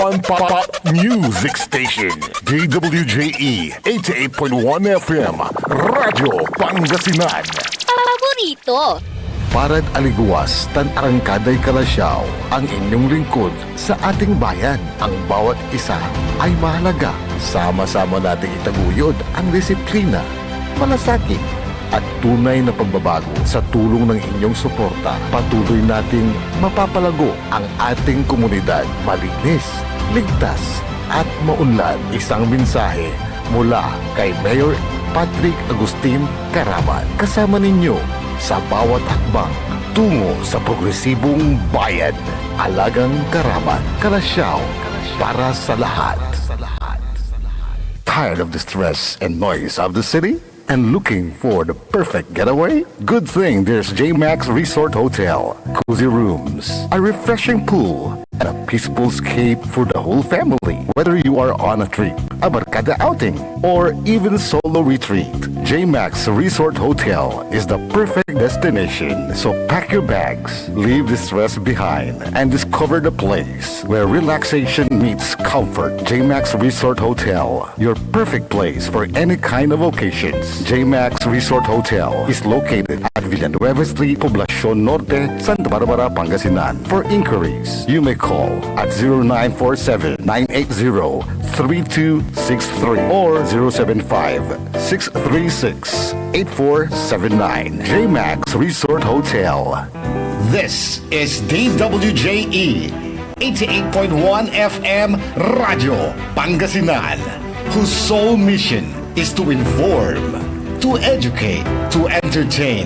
#1 pop music station. DWJE 88.1 FM, Radyo Pangasinan. Paborito. Parad aliguas, tan arangkaday kalasyaw, ang inyong lingkod sa ating bayan. Ang bawat isa ay mahalaga. Sama-sama nating itaguyod ang disiplina, malasakit, at tunay na pagbabago. Sa tulong ng inyong suporta, patuloy nating mapapalago ang ating komunidad. Malinis, ligtas, at maunlad. Isang mensahe mula kay Mayor Patrick Agustin Caraman. Kasama ninyo sa bawat hakbang tungo sa progresibong bayan. Alagang Caraman, Kalasyaw, para sa lahat. Tired of the stress and noise of the city? And looking for the perfect getaway? Good thing there's J-Max Resort Hotel. Cozy rooms, a refreshing pool, and a peaceful escape for the whole family. Whether you are on a trip, a barkada outing, or even solo retreat, J-Max Resort Hotel is the perfect destination. So pack your bags, leave the stress behind, and discover the place where relaxation meets comfort. J-Max Resort Hotel, your perfect place for any kind of occasions. J-Max Resort Hotel is located at Villanueva Street, Poblacion Norte, Santa Barbara, Pangasinan. For inquiries, you may call at 0947-980-3263 or 075-636-8479. J-Max Resort Hotel. This is DWJE 88.1 FM, Radyo Pangasinan, whose sole mission is to inform, to educate, to entertain,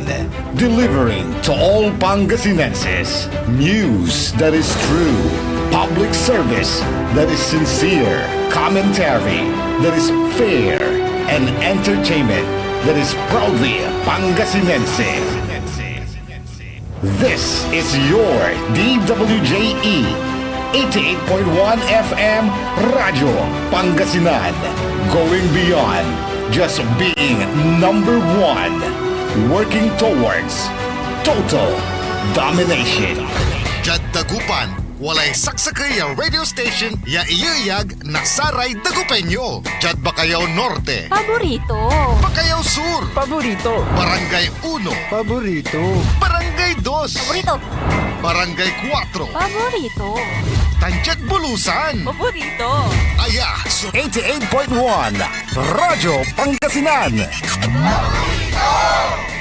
delivering to all Pangasinenses news that is true, public service that is sincere, commentary that is fair, and entertainment that is proudly Pangasinense. This is your DWJE 88.1 FM, Radyo Pangasinan, going beyond just being number one, working towards total domination. Jad Dagupan, walay saksakay ang radio station ya iyayag nasaray Dagupenyo. Jad Bacayao Norte, Paborito. Bacayao Sur, Paborito. Barangay 1, Paborito. Barangay 2, Paborito. Barangay 4, Paborito. Tanchat Bulusan, Paborito. Aya, so 88.1 Radyo Pangasinan.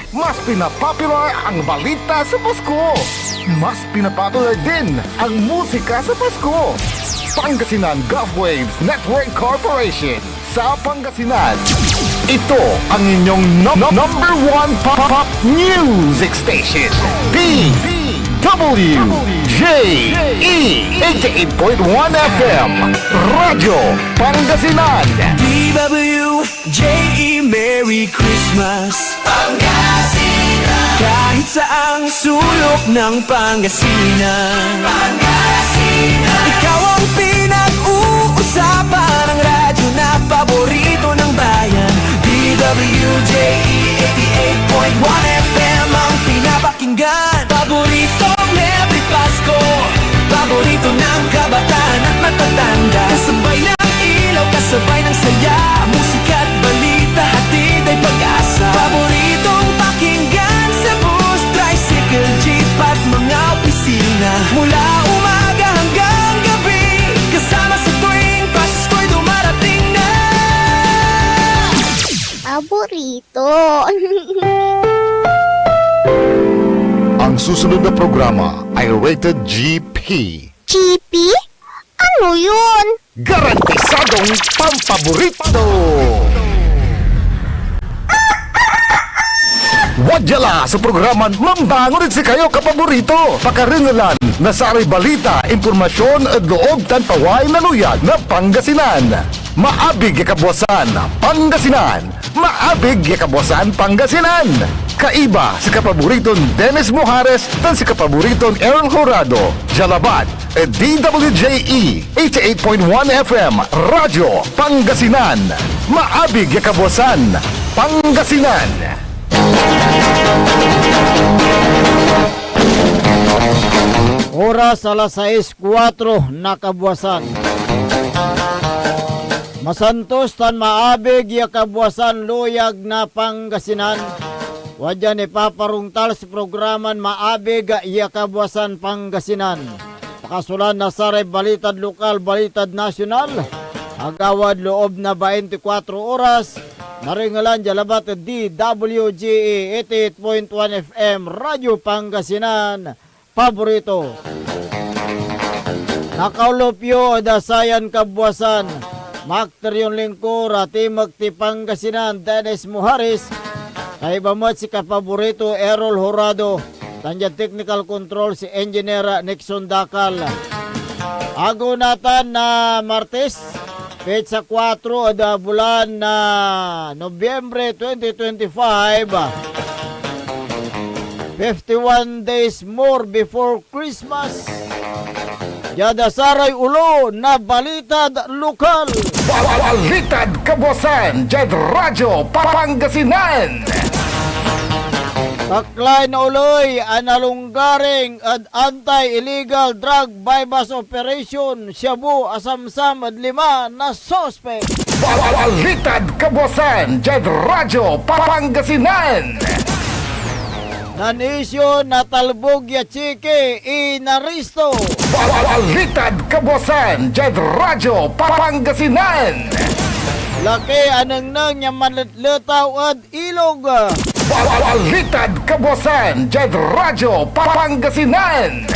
Mas pinapopular ang balita sa Pasko. Mas pinapopular din ang musika sa Pasko. Pangasinan Golfwaves Network Corporation sa Pangasinan. Ito ang inyong number one pop music station. DWJE 88.1 FM, Radyo Pangasinan. DWJE, Merry Christmas Pangasinan. Kahit saang sulok ng Pangasinan, ikaw ang pinag-uusapan ng radyo na paborito ng bayan. DWJE 88.1 FM ang pinapakinggan. Paboritong every Pasko, paborito ng kabataan at matatanda. Kasabay ng ilaw, kasabay ng saya, musika at balita, hatid ay pag-asa. Paboritong pakinggan sa bus, tricycle, jeep at mga opisina. Mula umaga hanggang gabi, kasama sa tuwing Pasko'y dumarating na. Paborito. Ang susunod na programa ay rated GP. GP? Ano yun? Garantisadong pampaborito! Wadyala sa programa Mambangon rin si kayo kapaborito. Pakaringalan na saray balita, impormasyon at loob tanpaway na luyag na Pangasinan. Maabig yakabwasan Pangasinan. Maabig yakabwasan Pangasinan. Kaiba si kapaboriton Dennis Mojares tan si kapaboriton Aaron Jurado. Jalabat at DWJE 88.1 FM Radyo Pangasinan. Maabig yakabwasan Pangasinan. Oras alas 6:04 na kabuwasan. Masantos tan maabig ya kabwasan luyag na Pangasinan. Wadyan ipaparungtal sa programan maabig ya kabwasan Pangasinan. Pakasulan na saray balitad lokal, balitad nasyonal. Agawad loob na 24 oras. Naringalan jalabat DWGE 88.1 FM Radyo Pangasinan. Paborito. Nakaulopyo dasayan kabwasan. Makteryon lingkor ati magti Pangasinan Dennis Muharis. Kay bamot si kapaborito Errol Horado. Tanya technical control si Engineer Nixon Dakal. Ago natan na Martes. Petsa 4 ada bulan na Nobyembre 2025. 51 days more before Christmas. Yada saray ulo na balitad lokal. Balitad kabosan, Jed Radyo Pangasinan. Taklay na uloy analunggaring at anti-illegal drug bypass operation Shabu asamsam at 5 na sospek. Balitad kabosan, Jed Radyo Pangasinan. Nanisyo na talbog ya chike inaristo. Balitad kabosan, Jed Radyo Pangasinan. Laki anang nang niya manletaw at ilog. Balitad kabosan, Jed Radyo Pangasinan.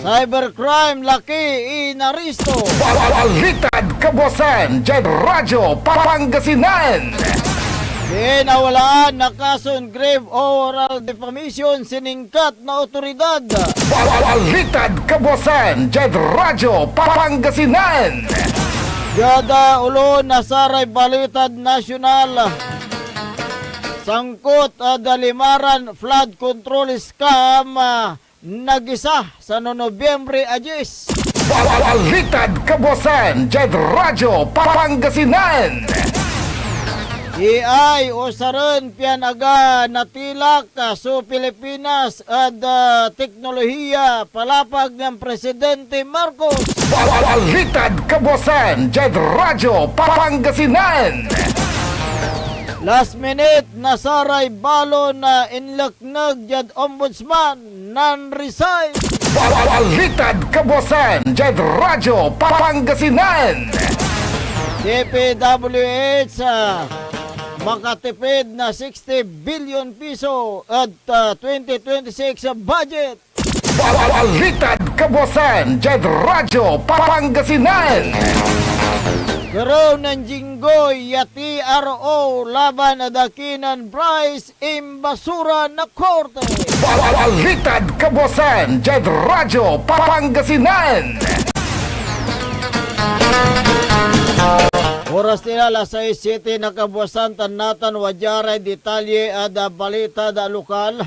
Cybercrime laki inaristo. Balitad kabosan, Jed Radyo Pangasinan. Dinawalaan na kason grave oral defamation siningkat na otoridad. Balitad kabosan, Jed Radyo Pangasinan. Yada ulo na saray balitad nasyonal. Sangkot dalimaran flood control scam nagisa sa Nobyembre Agis. Balitad kabosan, Jed Radyo Pangasinan. AI o saron pianaga natilak so Pilipinas at teknolohiya palapag ng Presidente Marcos. Balitad kabosan, Jed Radyo Pangasinan. Last minute nasaray balo na inlaknag jad ombudsman non-resign. Balitad kabosan, Jed Radyo Pangasinan. DPWH makatipid na 60 billion piso at 2026 budget. Balitad kabosan, Jed Radyo Pangasinan. Garaw ng Jinggoy yati RO laban na dakinan Bryce imbasura na korte. Balitad kabosan, Jed Radyo Pangasinan. Oras nila alas 6:07 na kabuwasan tanatan wajaray detalye ada balita da lokal.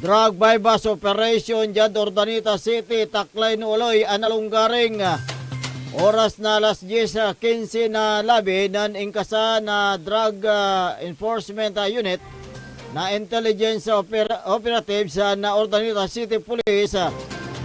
Drug bypass operation jad Ordanita City taklay no uloy analunggaring. Oras na alas 10:15 na labi nan ingkasa na drug enforcement unit na intelligence operatives na Ordanita City Police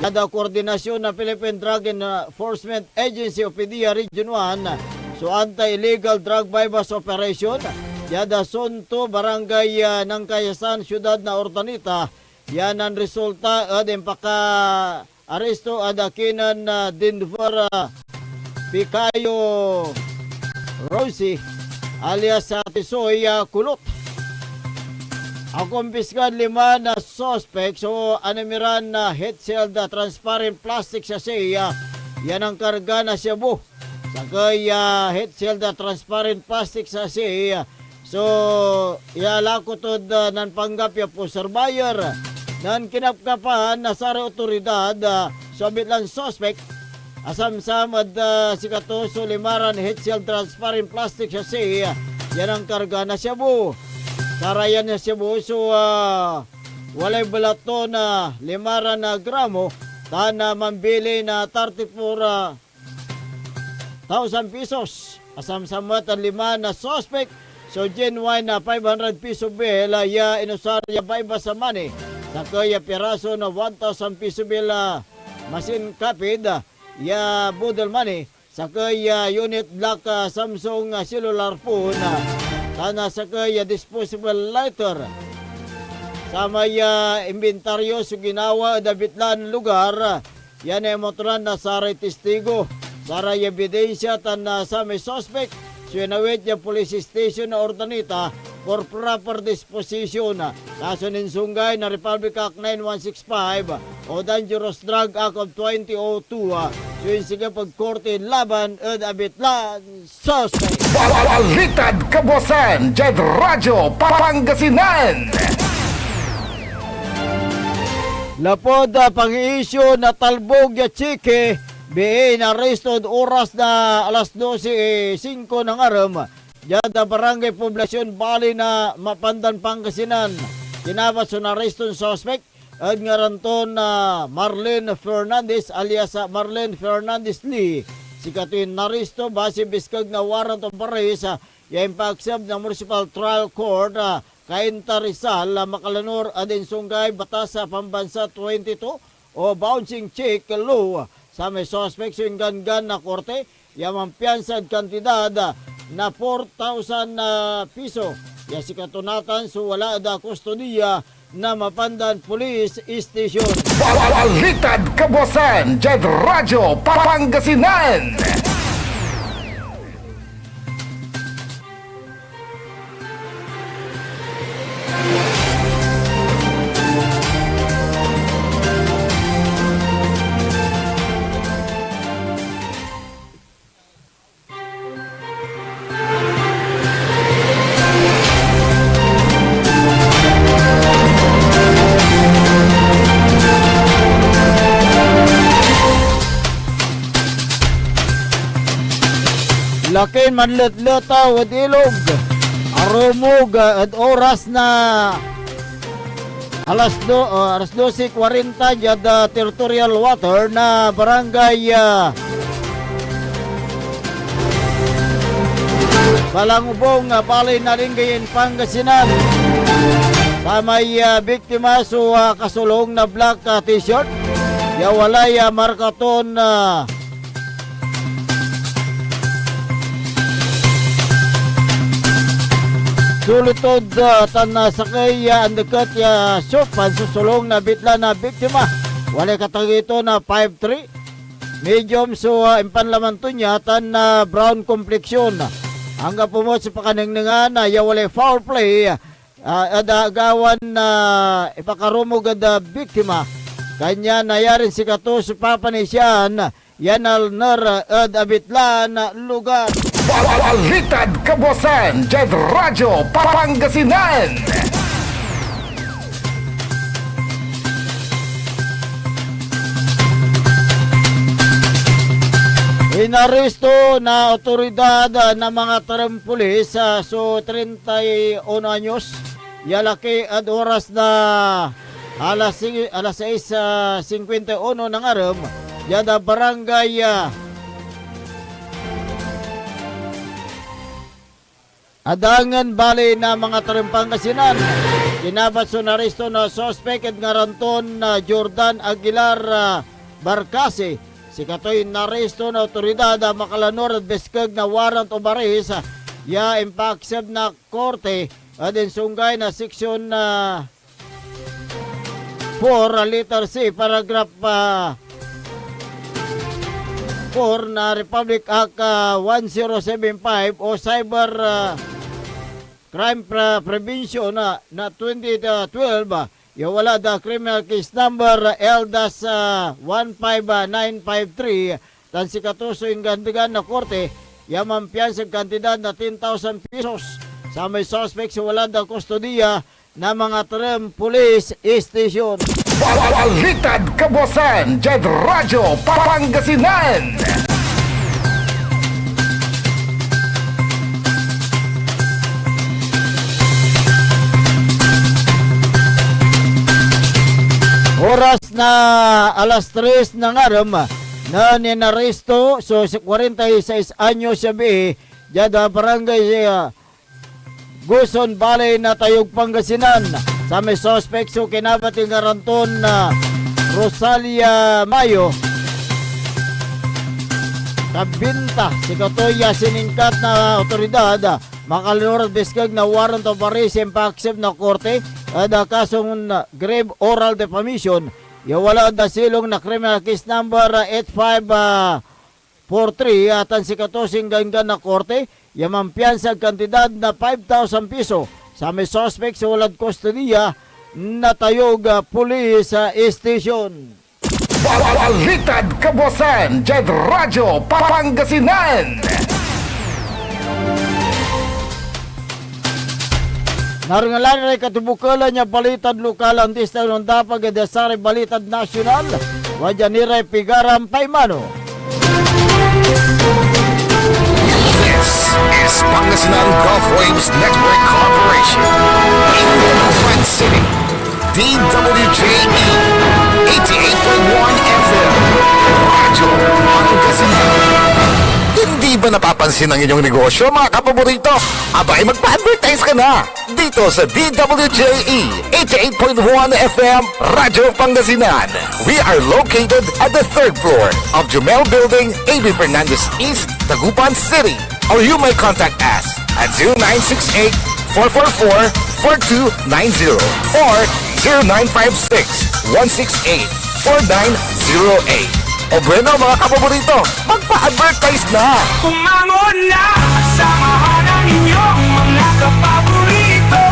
kada koordinasyon ng Philippine Drug Enforcement Agency o PDEA Region 1 so anti-illegal drug bypass operation yada Sonto Barangay ng Kayasan Syudad na Ordanita yan ang resulta adem paka aresto adakinan na Denver Picayo Rosie alias Tisoy Kulot. Ang kumpiskan 5 na suspect so animiran na head-sealed transparent plastic sa siya yan ang karga na Shabu sakay head-sealed transparent plastic sa siya so ialakotod nan panggapya po surveyor nan kinapkapan na sa otoridad sabit lang suspect asam-sam at sikato so limaran head-sealed transparent plastic sa siya yan ang karga na Shabu. Sarayan na Cebu so walay balato na 5 na gramo tana mambili na 34,000 pesos. Asam-samat ang 5 na suspect So genuine na 500 piso bill ya inusarya ba iba sa money. Sa kaya piraso na 1,000 piso bill masin kapid ya budol money. Sa kaya unit black Samsung cellular phone. Sana sa kaya disposable lighter. Sa may inventaryo sa ginawa dabitlan lugar. Yan ay motoran na saray testigo. Saray ebidensya tan sa may suspect. Sinawit yung police station na Ordanita for proper disposition. Kaso ninsungay na Republic Act 9165 o Dangerous Drug Act of 2002. Yun sige pagkorte laban at abitlan suspect. Balitad Kabosan, Jed Radyo Pangasinan. Lapod pang-iisyo na talbog ya chike. Biin arrested oras na alas 12:05 ng aram. Yada barangay poblasyon bali na Mapandan Pangasinan. Kinabat sa arrested suspect at ngaranton na Marlene Fernandez alias Marlene Fernandez Lee. Si katuin naresto base biskag na warrant of arrest ya impaksab ng Municipal Trial Court Kainta Rizal Makalanor adin Sungay Batas sa Pambansa 22 o bouncing check law. Sa may suspect yung gangan na korte, yung piyansad kantidad na 4,000 piso. Ya si katunatan so wala da kustodiya na Mapandan Police Station. Balitad Kabosan, Jed Radyo Pangasinan. Lakin manlet-leta wad ilog. Arumog at oras na alas 12:40 jada territorial water na barangay Balangubong balay na Lingayen Pangasinan. Sa may biktima so kasulong na black t-shirt. Ya walay markaton sulutod tan sakay ang dekat ya sopan susulong na bitla na biktima. Walay katagito na 5'3". Medium so impanlaman to niya tan brown complexion. Hangga pumot sa pakaningningan ya walay foul play adagawan na ipakarumog ad biktima. Kanya nayarin si kato sa papanisyan yanal nar ad abitla na lugar. Balitad Kabosan, Jed Radyo Pangasinan. Inaresto na otoridad ng mga tarampulis so 31 anyos. Yalaki at oras na alas 6:51 ng aram. Yada barangay Adangan bali na mga Pangasinan. Kinabat sa naresto na suspect at ngaranton na Jordan Aguilar Barcase. Si katoy naresto na otoridad Makalanor at beskag na warrant of arrest ya impaksab na korte adin sungay na section 4 letter C paragraph 4 na Republic Act 1075 o Cyber Crime Prevention na 2012 yung wala da criminal case number L-15953 tan si katuso yung gandigan na korte yaman piyansag kantidad na 10,000 pesos sa may suspect sa wala da kustodiya na mga Tram Police Station. Balitad Kabosan, Jed Radyo Pangasinan. Oras na alas 3 ng aram na ninaresto so 46 anyos siya jada barangay Guson Valley na Tayog Pangasinan. Sa may suspect so kinabating garanton na Rosalia Mayo. Kabinta si Katoya siningkat na otoridad makalunod biskag na warrant of arrest impact na korte ada kasong grave oral defamation wala da silong na criminal case number 8543 atan si Katosing ganggan na korte yamampiyansa kantidad na 5,000 piso sa may suspect sa walad kustodiya na Tayog Police Station. Balitad Kabosan, Jed Radyo Pangasinan. Naringalan rin katibukalan niya balitad lokal ang tista ng dapag edesare balitad nasyonal. Wadya niray pigaram paimano. This is Pangasinan Gulf Waves Network Corporation. In Dagupan City, DWJE 88.1 FM, Radyo Pangasinan. Hindi ba napapansin ang inyong negosyo, mga kapaborito? Abay, magpa-advertise ka na dito sa DWJE 88.1 FM, Radyo Pangasinan. We are located at the 3rd floor of Jumel Building, A.B. Fernandez East, Dagupan City. Or you may contact us at 0968-444-4290 or 0956-168-4908. O bueno mga kapaborito, magpa-advertise na! Kumangon na, samahan ang inyong mga kapaborito.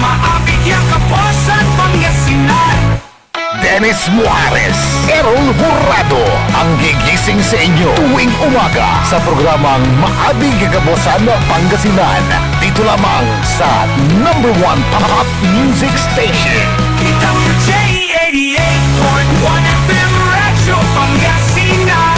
Maabigyan kaposan Pangasinan. Dennis Muarez, Errol Hurado, ang gigising sa inyo tuwing umaga sa programang Maabig Kabosan Pangasinan. Dito lamang sa #1 Pop Music Station. DWJ 88.1 FM Radyo Pangasinan.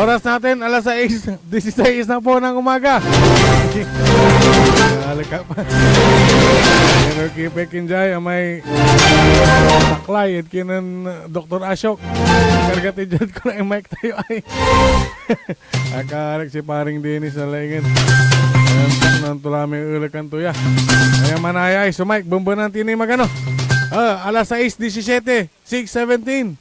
Oras natin, alas 6:16 na po ng umaga. Halika pa. Pero kipekin dyan, may taklay at kinan Dr. Ashok. Kargati dyan ko na yung mic tayo ay. Akalik si paring Dennis na laingin. Ayan po, nantulami ulakan to ya. Ayan manayay, so Mike, bumbo ng tinay magano. Alas 6:17, 6:17.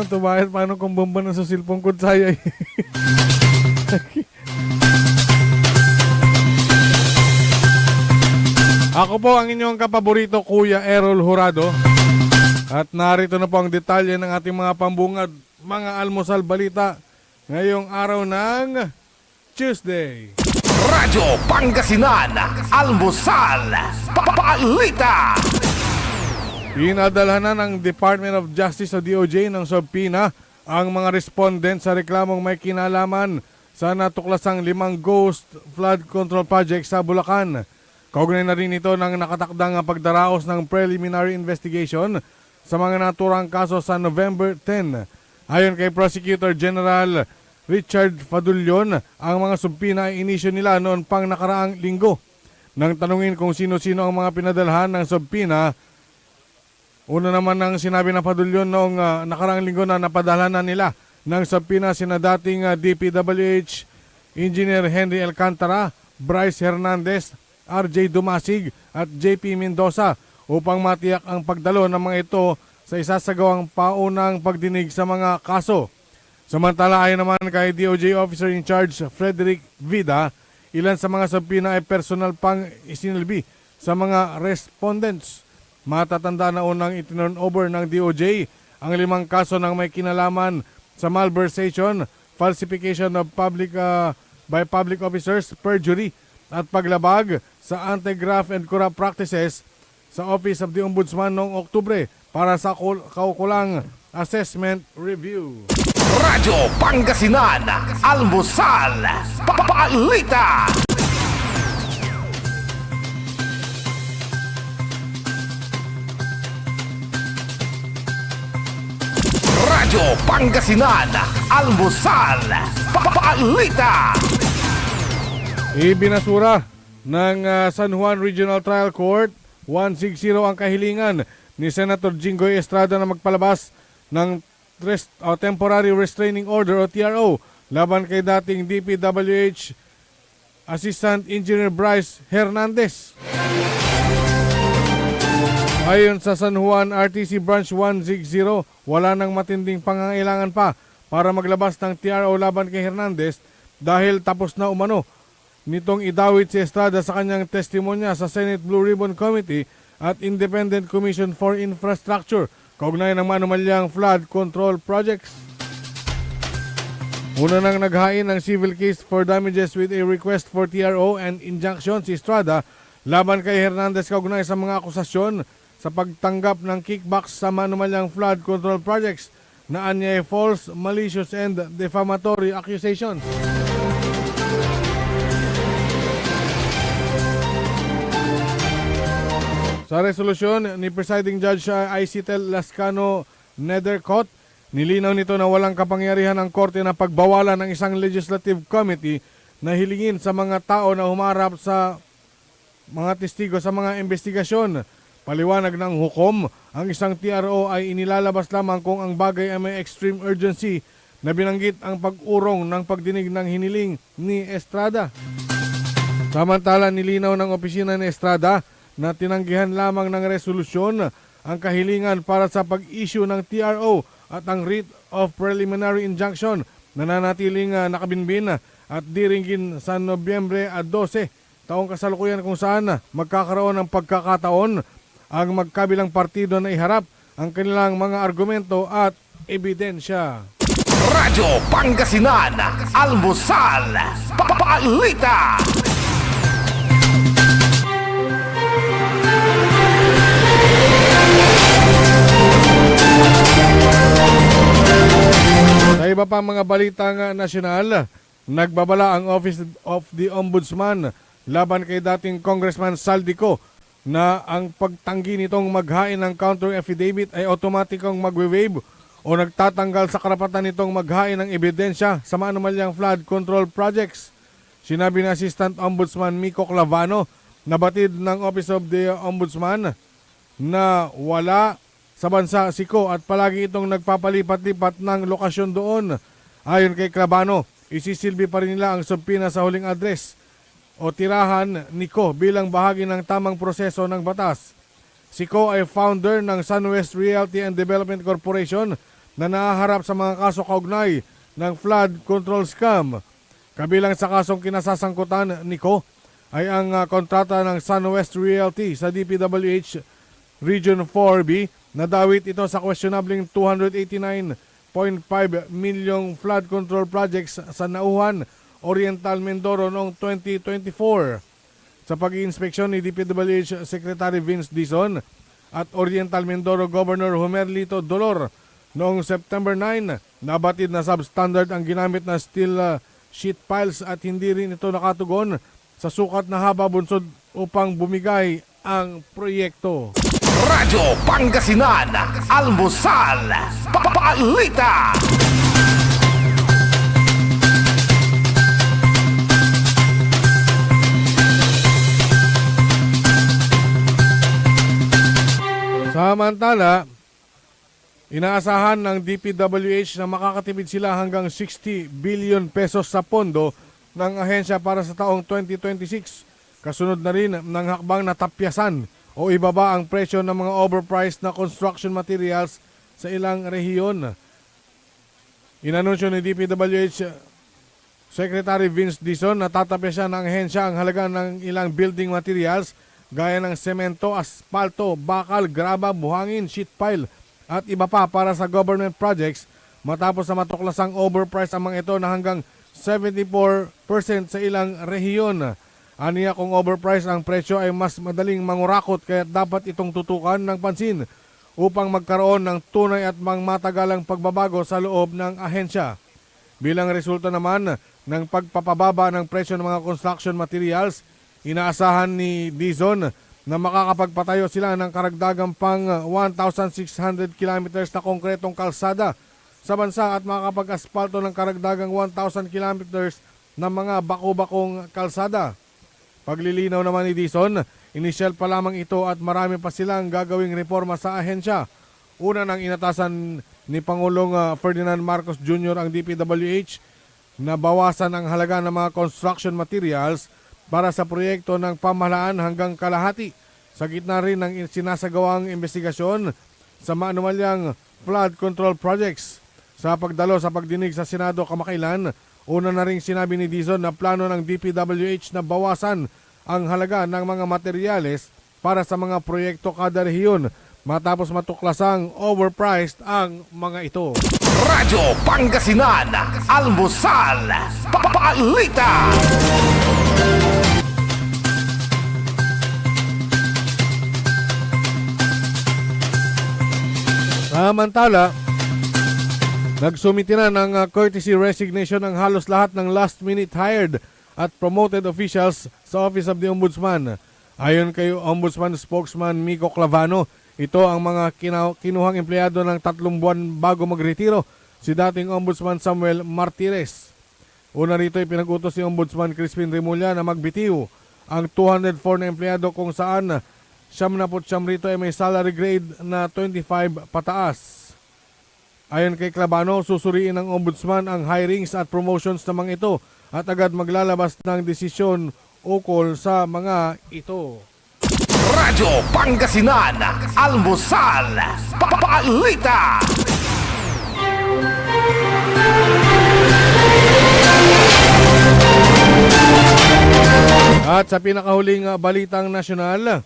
To bakit paano kung bomba na sa silpong ko saya eh. Ako po ang inyong kapaborito Kuya Errol Hurado. At narito na po ang detalye ng ating mga pambungad, mga almusal balita ngayong araw ng Tuesday. Radyo Pangasinan, Almusal, Balita. Pinadalhan na ng Department of Justice o DOJ ng subpoena ang mga respondent sa reklamong may kinalaman sa natuklasang 5 ghost flood control project sa Bulacan. Kaugnay na rin ito ng nakatakdang pagdaraos ng preliminary investigation sa mga naturang kaso sa November 10. Ayon kay Prosecutor General Richard Fadulion, ang mga subpoena ay inisyo nila noon pang nakaraang linggo. Nang tanungin kung sino-sino ang mga pinadalhan ng subpoena, una naman nang sinabi ng Padulyon noong nakaraang linggo na napadala na nila ng subpoena sina dating DPWH Engineer Henry Alcantara, Bryce Hernandez, RJ Dumasig at JP Mendoza upang matiyak ang pagdalo ng mga ito sa isasagawang paunang pagdinig sa mga kaso. Samantala ayon naman kay DOJ Officer in Charge Frederick Vida, ilan sa mga subpoena ay personal pang isinilbi sa mga respondents. Matatanda na unang itinurn over ng DOJ ang 5 kaso ng may kinalaman sa malversation, falsification of by public officers, perjury at paglabag sa anti-graft and corrupt practices sa Office of the Ombudsman noong Oktubre para sa kaukulang assessment review. Radyo Pangasinan, Almusal, Balita. Radyo Pangasinan, Almusal, Balita. Ibinasura ng San Juan Regional Trial Court 160 ang kahilingan ni Senator Jinggoy Estrada na magpalabas ng Temporary Restraining Order o TRO laban kay dating DPWH Assistant Engineer Bryce Hernandez. Ayon sa San Juan RTC Branch 160, wala nang matinding pangangailangan pa para maglabas ng TRO laban kay Hernandez dahil tapos na umano nitong idawit si Estrada sa kanyang testimonya sa Senate Blue Ribbon Committee at Independent Commission for Infrastructure kaugnay ng manumalyang flood control projects. Una nang naghain ng civil case for damages with a request for TRO and injunction si Estrada laban kay Hernandez kaugnay sa mga akusasyon sa pagtanggap ng kickbacks sa manumalyang flood control projects na anyay false, malicious and defamatory accusations. Sa resolusyon ni Presiding Judge Isitel Lascano Nethercott, nilinaw nito na walang kapangyarihan ng korte na pagbawalan ng isang legislative committee na hilingin sa mga tao na humarap sa mga testigo sa mga investigasyon. Paliwanag ng hukom, ang isang TRO ay inilalabas lamang kung ang bagay ay may extreme urgency na binanggit ang pag-urong ng pagdinig ng hiniling ni Estrada. Samantala, nilinaw ng opisina ni Estrada na tinanggihan lamang ng resolusyon ang kahilingan para sa pag-issue ng TRO at ang writ of preliminary injunction na nanatiling nakabinbin at diringgin sa Nobyembre 12, taong kasalukuyan kung saan magkakaroon ng pagkakataon ang magkabilang partido na iharap ang kanilang mga argumento at ebidensya. Radyo Pangasinan, Almusal, Balita. Sa iba pang mga balitang nasyonal, nagbabala ang Office of the Ombudsman laban kay dating Congressman Saldico na ang pagtanggi nitong maghain ng counter affidavit ay automatikong magwe-waive o nagtatanggal sa karapatan nitong maghain ng ebidensya sa manumalyang flood control projects. Sinabi ni Assistant Ombudsman Miko Clavano na batid ng Office of the Ombudsman na wala sa bansa si Ko at palagi itong nagpapalipat-lipat ng lokasyon doon. Ayon kay Clavano, isisilbi pa rin nila ang subpina sa huling address o tirahan ni Ko bilang bahagi ng tamang proseso ng batas. Si Ko ay founder ng SunWest Realty and Development Corporation na nahaharap sa mga kaso kaugnay ng flood control scam. Kabilang sa kasong kinasasangkutan ni Ko ay ang kontrata ng SunWest Realty sa DPWH Region 4B na dawit ito sa questionabling 289.5 milyong flood control projects sa Nauhan, Oriental Mindoro noong 2024. Sa pag-iinspeksyon ni DPWH Secretary Vince Dizon at Oriental Mindoro Governor Humerlito Dolor noong September 9, nabatid na substandard ang ginamit na steel sheet piles at hindi rin ito nakatugon sa sukat na haba bunsod upang bumigay ang proyekto. Radyo Pangasinan, Almusal, Balita. Samantala, inaasahan ng DPWH na makakatipid sila hanggang 60 billion pesos sa pondo ng ahensya para sa taong 2026. Kasunod na rin ng hakbang na tapyasan o ibaba ang presyo ng mga overpriced na construction materials sa ilang rehiyon. Inanunsyo ni DPWH Secretary Vince Dizon na tatapyasan ng ahensya ang halaga ng ilang building materials gaya ng semento, aspalto, bakal, graba, buhangin, sheet pile at iba pa para sa government projects matapos na matuklasang overpriced ang mga ito na hanggang 74% sa ilang rehiyon. Aniya kung overpriced ang presyo ay mas madaling mangurakot kaya dapat itong tutukan ng pansin upang magkaroon ng tunay at matagalang pagbabago sa loob ng ahensya. Bilang resulta naman ng pagpapababa ng presyo ng mga construction materials, inaasahan ni Dizon na makakapagpatayo sila ng karagdagang pang 1,600 kilometers na konkretong kalsada sa bansa at makakapag-aspalto ng karagdagang 1,000 kilometers ng mga bako-bakong kalsada. Paglilinaw naman ni Dizon, inisyal pa lamang ito at marami pa silang gagawing reforma sa ahensya. Una nang inatasan ni Pangulong Ferdinand Marcos Jr. ang DPWH na bawasan ang halaga ng mga construction materials para sa proyekto ng pamahalaan hanggang kalahati. Sa gitna rin ng sinasagawang investigasyon sa maanumalyang flood control projects. Sa pagdalo sa pagdinig sa Senado kamakailan, una na rin sinabi ni Dizon na plano ng DPWH na bawasan ang halaga ng mga materyales para sa mga proyekto kada rehiyon matapos matuklasang overpriced ang mga ito. Radyo Pangasinan, Almusal, Balita. Samantala, nagsumiti na ng courtesy resignation ng halos lahat ng last-minute hired at promoted officials sa Office of the Ombudsman. Ayon kay Ombudsman spokesman Miko Clavano, ito ang mga kinuhang empleyado ng 3 buwan bago magretiro, si dating Ombudsman Samuel Martires. Una rito ipinag-utos si Ombudsman Crispin Remulla na magbitiw ang 204 na empleyado kung saan 79 rito ay may salary grade na 25 pataas. Ayon kay Clavano, susuriin ng Ombudsman ang hirings at promotions ng mga ito at agad maglalabas ng desisyon ukol sa mga ito. Radyo Pangasinan, Almusal, Balita. At sa pinakahuling balitang nasyonal,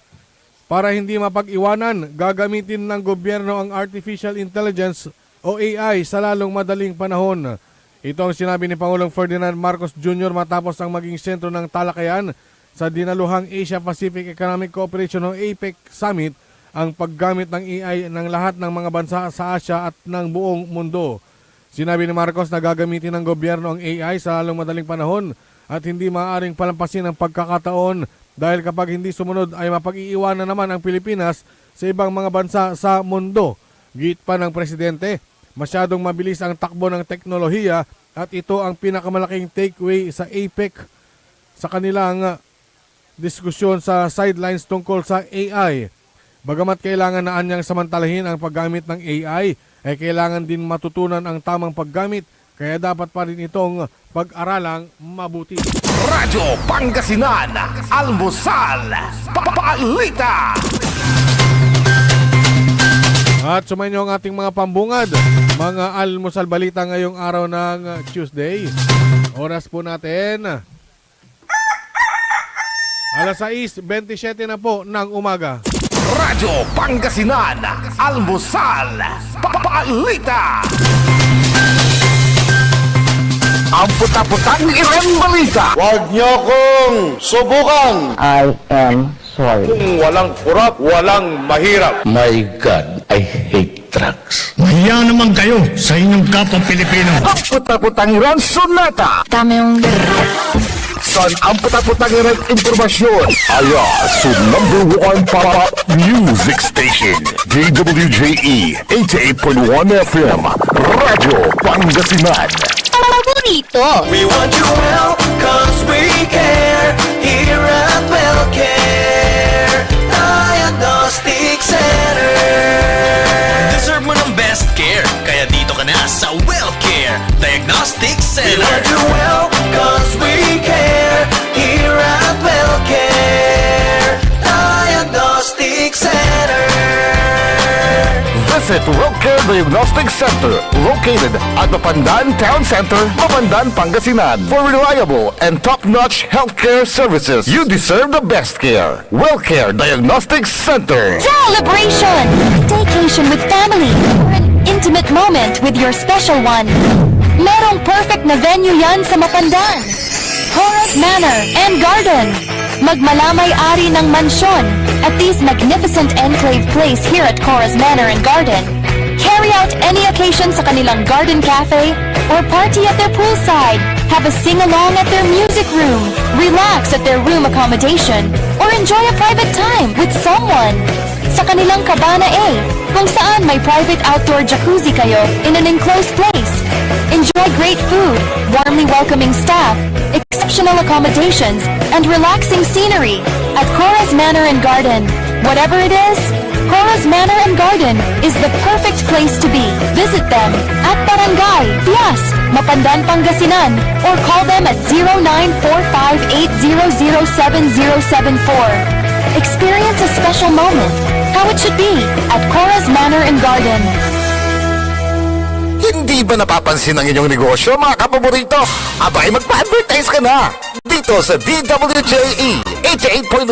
para hindi mapag-iwanan, gagamitin ng gobyerno ang Artificial Intelligence o AI sa lalong madaling panahon. Ito ang sinabi ni Pangulong Ferdinand Marcos Jr. matapos ang maging sentro ng talakayan sa dinaluhang Asia-Pacific Economic Cooperation o APEC Summit, ang paggamit ng AI ng lahat ng mga bansa sa Asia at ng buong mundo. Sinabi ni Marcos na gagamitin ng gobyerno ang AI sa lalong madaling panahon at hindi maaaring palampasin ang pagkakataon dahil kapag hindi sumunod ay mapag-iiwanan naman ang Pilipinas sa ibang mga bansa sa mundo. Giit pa ng presidente, masyadong mabilis ang takbo ng teknolohiya at ito ang pinakamalaking takeaway sa APEC sa kanilang diskusyon sa sidelines tungkol sa AI. Bagamat kailangan na anyang samantalahin ang paggamit ng AI, ay kailangan din matutunan ang tamang paggamit, kaya dapat pa rin itong pag-aralang mabuti. Radyo Pangasinan, Almusal, Balita. At sumainyo ang ating mga pambungad, mga almusal balita ngayong araw ng Tuesday. Oras po natin, alas 6:27 na po ng umaga. Radyo Pangasinan, Almusal, Balita. Ang puta-putang Iran Balita. Huwag niyo kong subukan! I am sorry. Kung walang kurap, walang mahirap. My God, I hate drugs. Mahiya naman kayo sa inyong kapwa Pilipino. Ang puta-putang Iran Sonata. Dami yung Son, ang puta-putang Iran Impormasyon. Alias, so #1 pop music station. DWJE 88.1 FM. Radyo Pangasinan. paborito. We want you well, cause we care. Here at WellCare Diagnostic Center. Deserve mo ng best care, kaya dito ka na sa WellCare Diagnostic Center. We want you well, cause we care. Here at WellCare Diagnostic Center. Visit WellCare Diagnostic Center, located at Mapandan Town Center, Mapandan, Pangasinan. For reliable and top-notch healthcare services, you deserve the best care. WellCare Diagnostic Center. Celebration! Staycation with family or an intimate moment with your special one. Merong perfect na venue yan sa Mapandan. Horror Manor and Garden. Magmalamay-ari ng mansyon, at these magnificent enclave place here at Cora's Manor and Garden. Carry out any occasion sa kanilang garden cafe or party at their poolside. Have a sing-along at their music room, relax at their room accommodation, or enjoy a private time with someone. Sa kanilang Cabana A, kung saan may private outdoor jacuzzi kayo in an enclosed place. Enjoy great food, warmly welcoming staff, exceptional accommodations, and relaxing scenery at Cora's Manor and Garden. Whatever it is, Cora's Manor and Garden is the perfect place to be. Visit them at Barangay Pias, Mapandan, Pangasinan, or call them at 0945-800-7074. Experience a special moment, how it should be at Cora's Manor and Garden. Hindi ba napapansin ang inyong negosyo, mga kapaborito? Abay, magpa-advertise ka na! Dito sa DWJE 88.1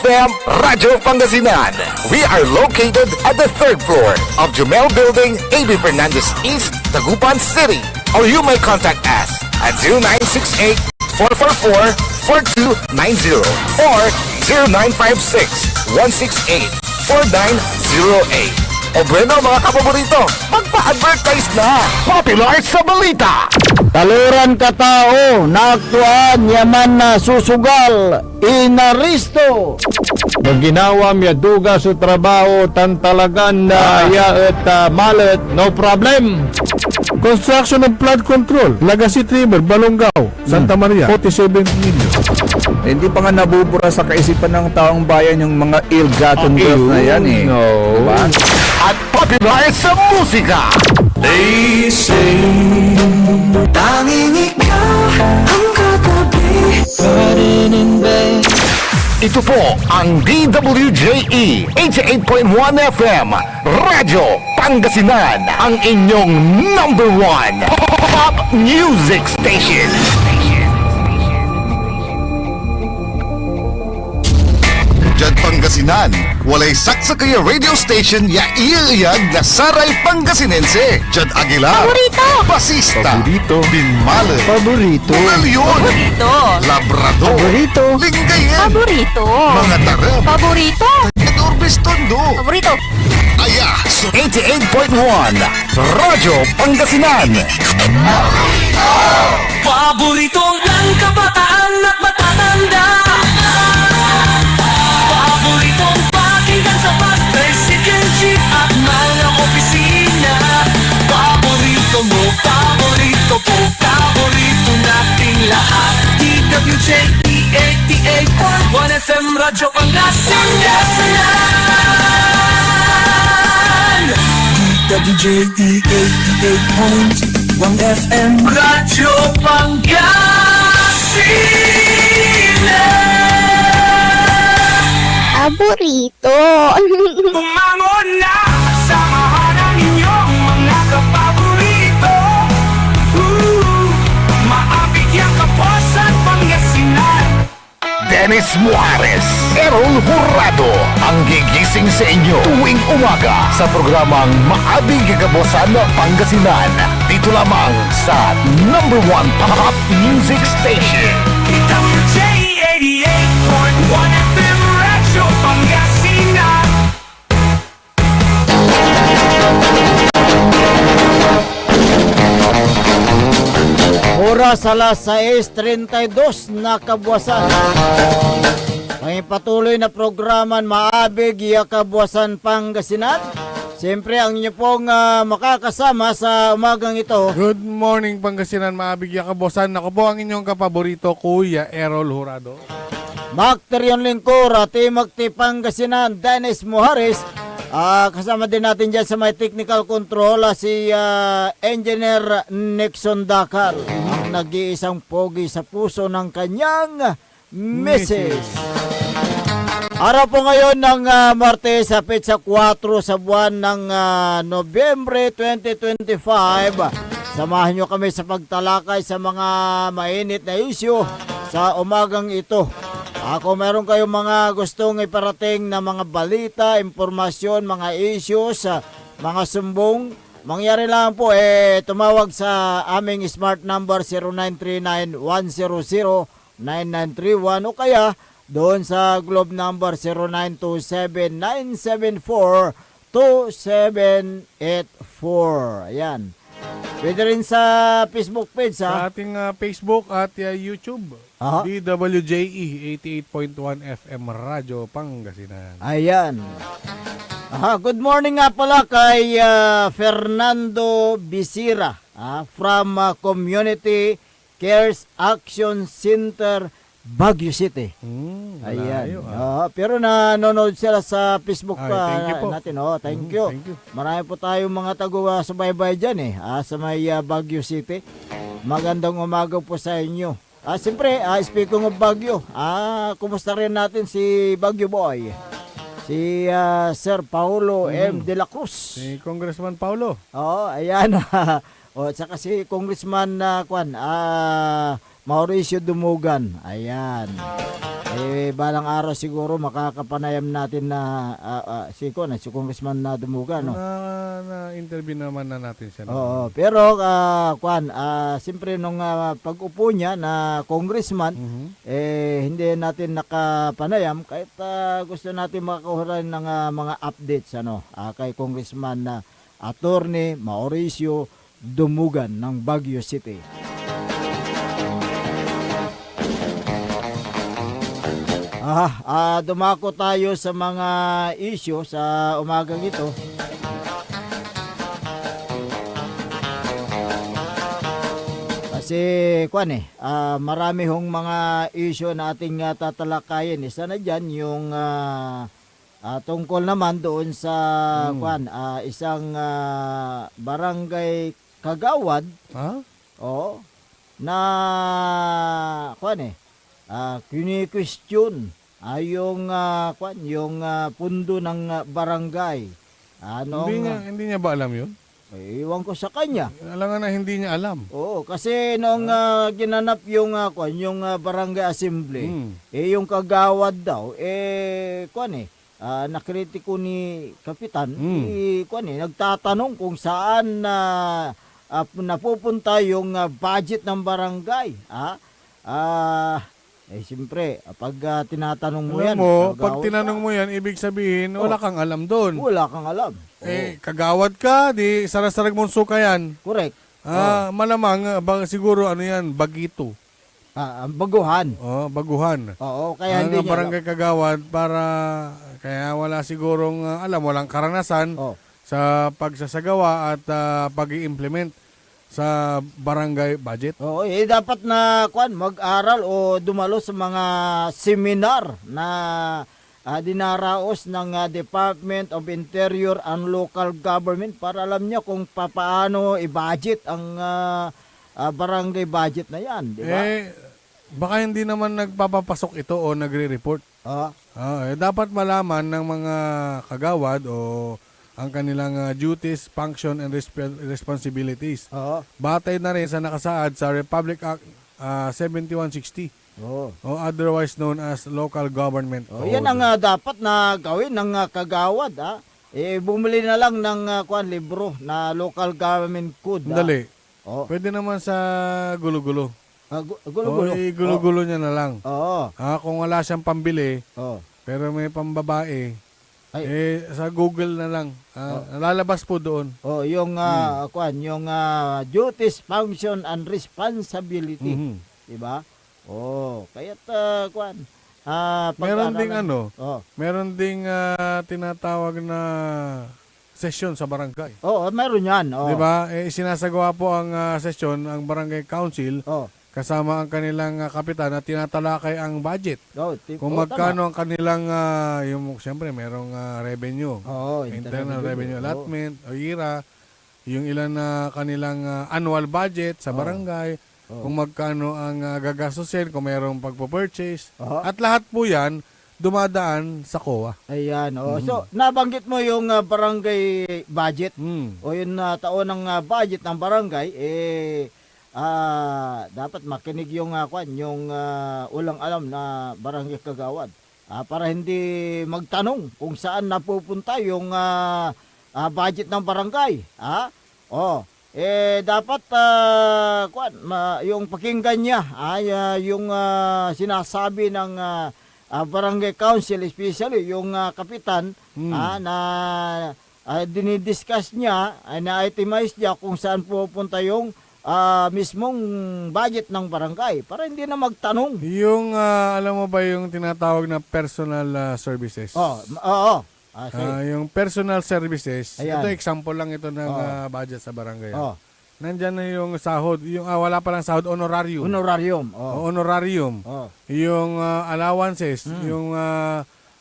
FM Radyo Pangasinan. We are located at the 3rd floor of Jumel Building, A.B. Fernandez East, Tagupan City. Or you may contact us at 0968-444-4290 or 0956-168-4908. O bueno, mga kapaborito, magpa-advertise na! Popular sa balita! Taluran katao na aktuan yaman na susugal inaristo. Maginawa miya duga sa trabaho tan talagan na ya at malet, no problem. Construction of flood control, Legacy River, Balonggao, Santa Maria, 47 million. Hindi pa nga nabubura sa kaisipan ng taong bayan yung mga ill-gotten wealth na yan eh. No. Diba? At popular sa musika! They say tanging ikaw ang katabi pa rin in bed. Ito po ang DWJE 88.1 FM Radyo Pangasinan, ang inyong number 1 pop music station. Jad Pangasinan, walay saksakaya radio station ya iiyag na Saray Pangasinense. Jad Aguilar, Paborito! Basista, Paborito. Binmale, Paborito. Bugalyon, Paborito! Labrador, Paborito. Lingayen, Paborito! mga tarem, Paborito! Edorbes Tondo. Paborito! Aya, so 88.1 Radyo Pangasinan. Paborito ng kabataan at matatanda. Paboritong pakinggan sa bus, tricycle, jeep at mga opisina. Paborito mo, paborito ko, paborito nating lahat. DWJE 88.1 FM Radyo Pangasinan. DWJE 88.1 FM Radyo Pangasinan. Paborito! Bumangon na, samahan ang inyong mga kapaborito. Maabigyan ka po sa Pangasinan. Dennis Muarez, Errol Jurado, ang gigising sa inyo tuwing umaga sa programang Maabing Kagabosan Pangasinan. Dito lamang sa number 1 pop music station. DWJ 88.1 FM Radyo Pangasinan. Oras alas 6:32 na kabuwasan. May patuloy na programan Maabig iya Kabuwasan Pangasinan. Siyempre ang inyo pong makakasama sa umagang ito. Good morning, Pangasinan, maabigyan kabosan. Ako po ang inyong kapaborito, Kuya Errol Jurado. Bakterion Lingkura, Timog Pangasinan, Dennis Muhares. Kasama din natin dyan sa may technical control si Engineer Nixon Dakar. Ang nag-iisang pogi sa puso ng kanyang Mrs. Araw po ngayon ng Martes sa Petsa 4 sa buwan ng Nobyembre 2025. Samahan nyo kami sa pagtalakay sa mga mainit na isyu sa umagang ito. Kung meron kayong mga gustong iparating na mga balita, impormasyon, mga issues, mga sumbong, mangyari lang po tumawag sa aming smart number 0939-100-9931 o kaya doon sa globe number 0927-974-2784. Ayan. Pwede rin sa Facebook page, Sa ha? ating Facebook at YouTube. Aha. DWJE 88.1 FM Radyo Pangasinan. Ayan. Good morning nga pala kay Fernando Bisira from Community Cares Action Center, Baguio City. Malayo, Ayan. Pero nanonood sila sa Facebook Ay, thank you po. natin. Thank you. Thank you. Marami po tayong mga taga-subaybay dyan sa may Baguio City. Magandang umaga po sa inyo. Siyempre, speaking of Baguio, kumusta rin natin si Baguio Boy? Si Sir Paulo M. De La Cruz. Si Congressman Paulo. Ayan. Saka si Congressman Mauricio Dumugan. Ayan. Balang araw siguro makakapanayam natin na si Congressman Dumugan. No? Na-interview naman na natin siya. Pero siyempre nung pag-upo niya na congressman, hindi natin nakapanayam kahit gusto natin makakuha ng mga updates kay Congressman na Attorney Mauricio Dumugan ng Baguio City. Dumako tayo sa mga issue sa umagang ito. Kasi marami hong mga issue na ating tatalakayin. Isa na dyan yung tungkol naman doon sa isang barangay Kagawad. Na kini-question yung pundo ng barangay. Hindi niya ba alam yun? Iwan ko sa kanya. Alam nga na hindi niya alam. Kasi nung ginanap yung barangay assembly, yung Kagawad daw, nakritiko ni Kapitan, nagtatanong kung saan napupunta yung budget ng barangay. Siyempre, pag tinatanong mo yan, pag tinanong mo yan, ibig sabihin, wala kang alam doon. Wala kang alam. Kagawad ka, di sarasarag mong suka yan. Correct. Malamang, siguro yan, bagito. Baguhan. Baguhan. Kaya hindi ang niya barangay Kagawad kaya wala sigurong alam, walang karanasan sa pagsasagawa at pag-i-implement sa barangay budget. Dapat na mag-aral o dumalo sa mga seminar na dinaraos ng Department of Interior and Local Government para alam niya kung paano i-budget ang barangay budget na yan, di ba? Baka hindi naman nagpapapasok ito o nagre-report. Dapat malaman ng mga kagawad o ang kanilang duties, function, and responsibilities. Batay na rin sa nakasaad sa Republic Act 7160 o otherwise known as Local Government Code. Yan ang dapat na gawin ng kagawad. Bumili na lang ng libro na Local Government Code. Dali. Pwede naman sa gulo-gulo. Gulo-gulo. Gulo-gulo niya na lang. Oo. Kung wala siyang pambili, pero may pambabae, sa Google na lang. Lalabas po doon. Yung yung duties, function and responsibility. Di ba? Kaya't meron ding meron ding tinatawag na session sa barangay. Meron yan. Di ba? Sinasagawa po ang session ang barangay council. Kasama ang kanilang kapitan at tinatalakay ang budget. Kung magkano ang kanilang, siyempre merong revenue, internal revenue allotment, o IRA, yung ilan na kanilang annual budget sa barangay, kung magkano ang gagastusin, kung merong pagpo-purchase, at lahat po yan dumadaan sa COA. Ayan. So, nabanggit mo yung barangay budget, o yung taon ng budget ng barangay, dapat makinig yung ulang alam na barangay kagawad para hindi magtanong kung saan napupunta yung budget ng barangay. Dapat yung pakinggan niya yung sinasabi ng barangay council, especially yung kapitan, na dinidiscuss niya, na-itemize niya kung saan pupunta yung mismong budget ng barangay para hindi na magtanong. Yung, alam mo ba yung tinatawag na personal services? Oo. Yung personal services, Ayan. ito example lang ito ng budget sa barangay. Oh. Nandyan na yung sahod, yung wala pa lang sahod, honorarium. Honorarium. Honorarium. Yung allowances,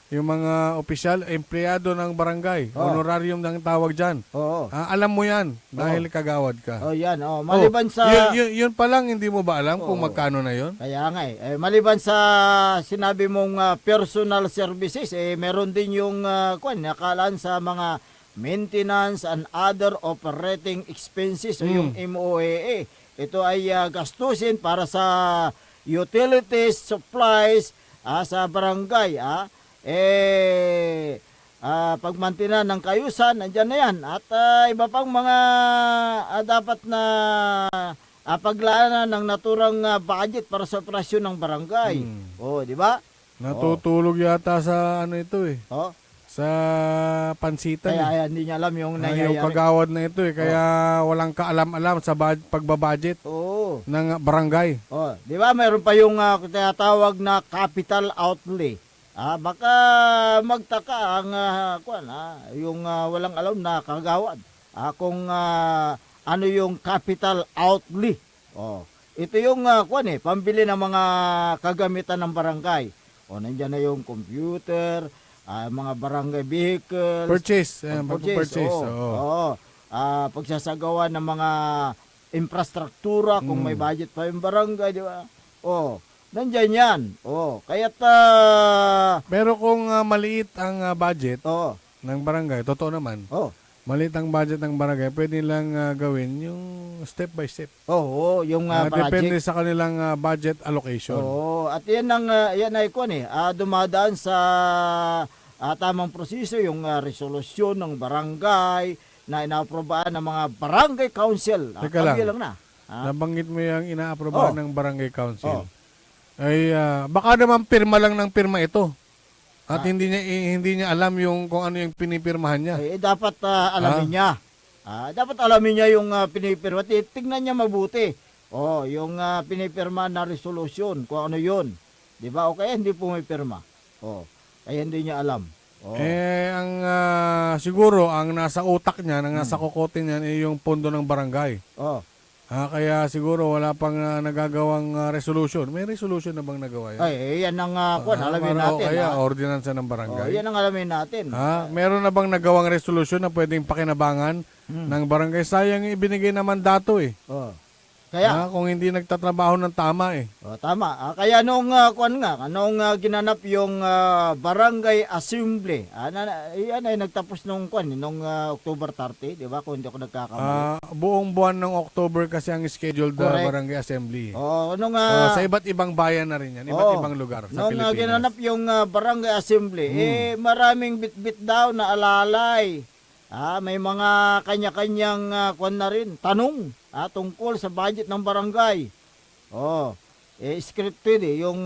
yung mga opisyal, empleyado ng barangay, honorarium ng tawag dyan. Alam mo yan, dahil kagawad ka. Yan. Maliban sa... Yun pa lang, hindi mo ba alam kung magkano na yun? Kaya nga maliban sa sinabi mong personal services, meron din yung nakalaan sa mga maintenance and other operating expenses o yung MOAA. Ito ay gastusin para sa utilities, supplies sa barangay. Pagmantinan ng kayusan, nandyan na yan. At iba pang mga dapat na paglaanan ng naturang budget para sa operasyon ng barangay. Di ba? Natutulog yata sa ano ito sa pansitan. Kaya hindi niya alam yung nangyayari. Yung kagawad na ito kaya walang kaalam-alam sa pagbabudget ng barangay. Di ba? Mayroon pa yung tinatawag na capital outlay. Baka magtaka ang yung walang alam na kagawad kung ano yung capital outlay. Ito yung pambili ng mga kagamitan ng barangay. Nandiyan na yung computer, mga barangay vehicles, Purchase. pagsasagawa ng mga infrastruktura kung may budget pa yung barangay, di ba? Nandiyan yan. Kaya't pero kung maliit ang budget ng barangay, totoo naman. Maliit ang budget ng barangay, pwede lang gawin yung step by step. Yung depende sa kanilang budget allocation. At yan ay dumadaan sa tamang proseso yung resolusyon ng barangay na inaaprobahan ng mga barangay council. Teka lang. Kabilang na. Nabanggit mo yung inaaprobahan ng barangay council. Ay baka naman pirma lang ng pirma ito. At hindi niya alam yung kung ano yung pinipirmahan niya. Dapat alamin niya. Dapat alamin niya yung pinipirma. Tingnan niya mabuti. Yung pinipirma na resolution, kung ano yun. Di ba? Kaya hindi pumipirma. Kaya hindi niya alam. Siguro, ang nasa utak niya, ang nasa kokote niya, ay yung pondo ng barangay. Kaya siguro wala pang nagagawang resolution. May resolution na bang nagawa yan? Yan ang alamin natin. Kaya ordinansa ng barangay. Yan ang alamin natin. Meron na bang nagawang resolution na pwedeng pakinabangan ng barangay? Sayang ibinigay na mandato Kaya kung hindi nagtatrabaho ng tama tama. Kaya nung ginanap yung barangay assembly, yan ay nagtapos nung October 30, di ba? Kung hindi ako nagkakamali. Buong buwan ng October kasi ang scheduled barangay assembly. Sa iba't ibang bayan na rin yan, iba't ibang lugar sa Nung Pilipinas. ginanap yung barangay assembly, maraming bit-bit daw na alalay. May mga kanya-kanyang na rin, tanong tungkol sa budget ng barangay. Scripted yung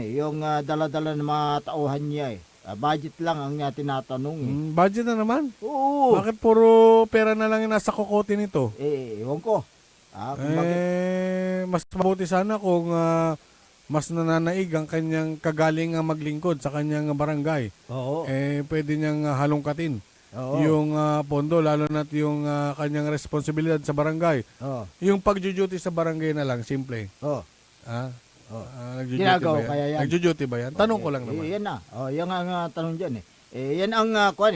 yung dala-dala ng mga tauhan niya budget lang ang niya tinatanong Budget na naman? Oo. Bakit puro pera na lang yung nasa kokote nito? Ewan ko. Mas mabuti sana kung mas nananaig ang kanyang kagaling maglingkod sa kanyang barangay. Pwede niyang halongkatin yung pondo, lalo na't yung kanyang responsibilidad sa barangay. Yung pagjuduty sa barangay na lang, simple. Ginagawa kaya yan. Nagjuduty ba yan? Tanong ko lang naman. Yan na. Yan ang tanong dyan yan ang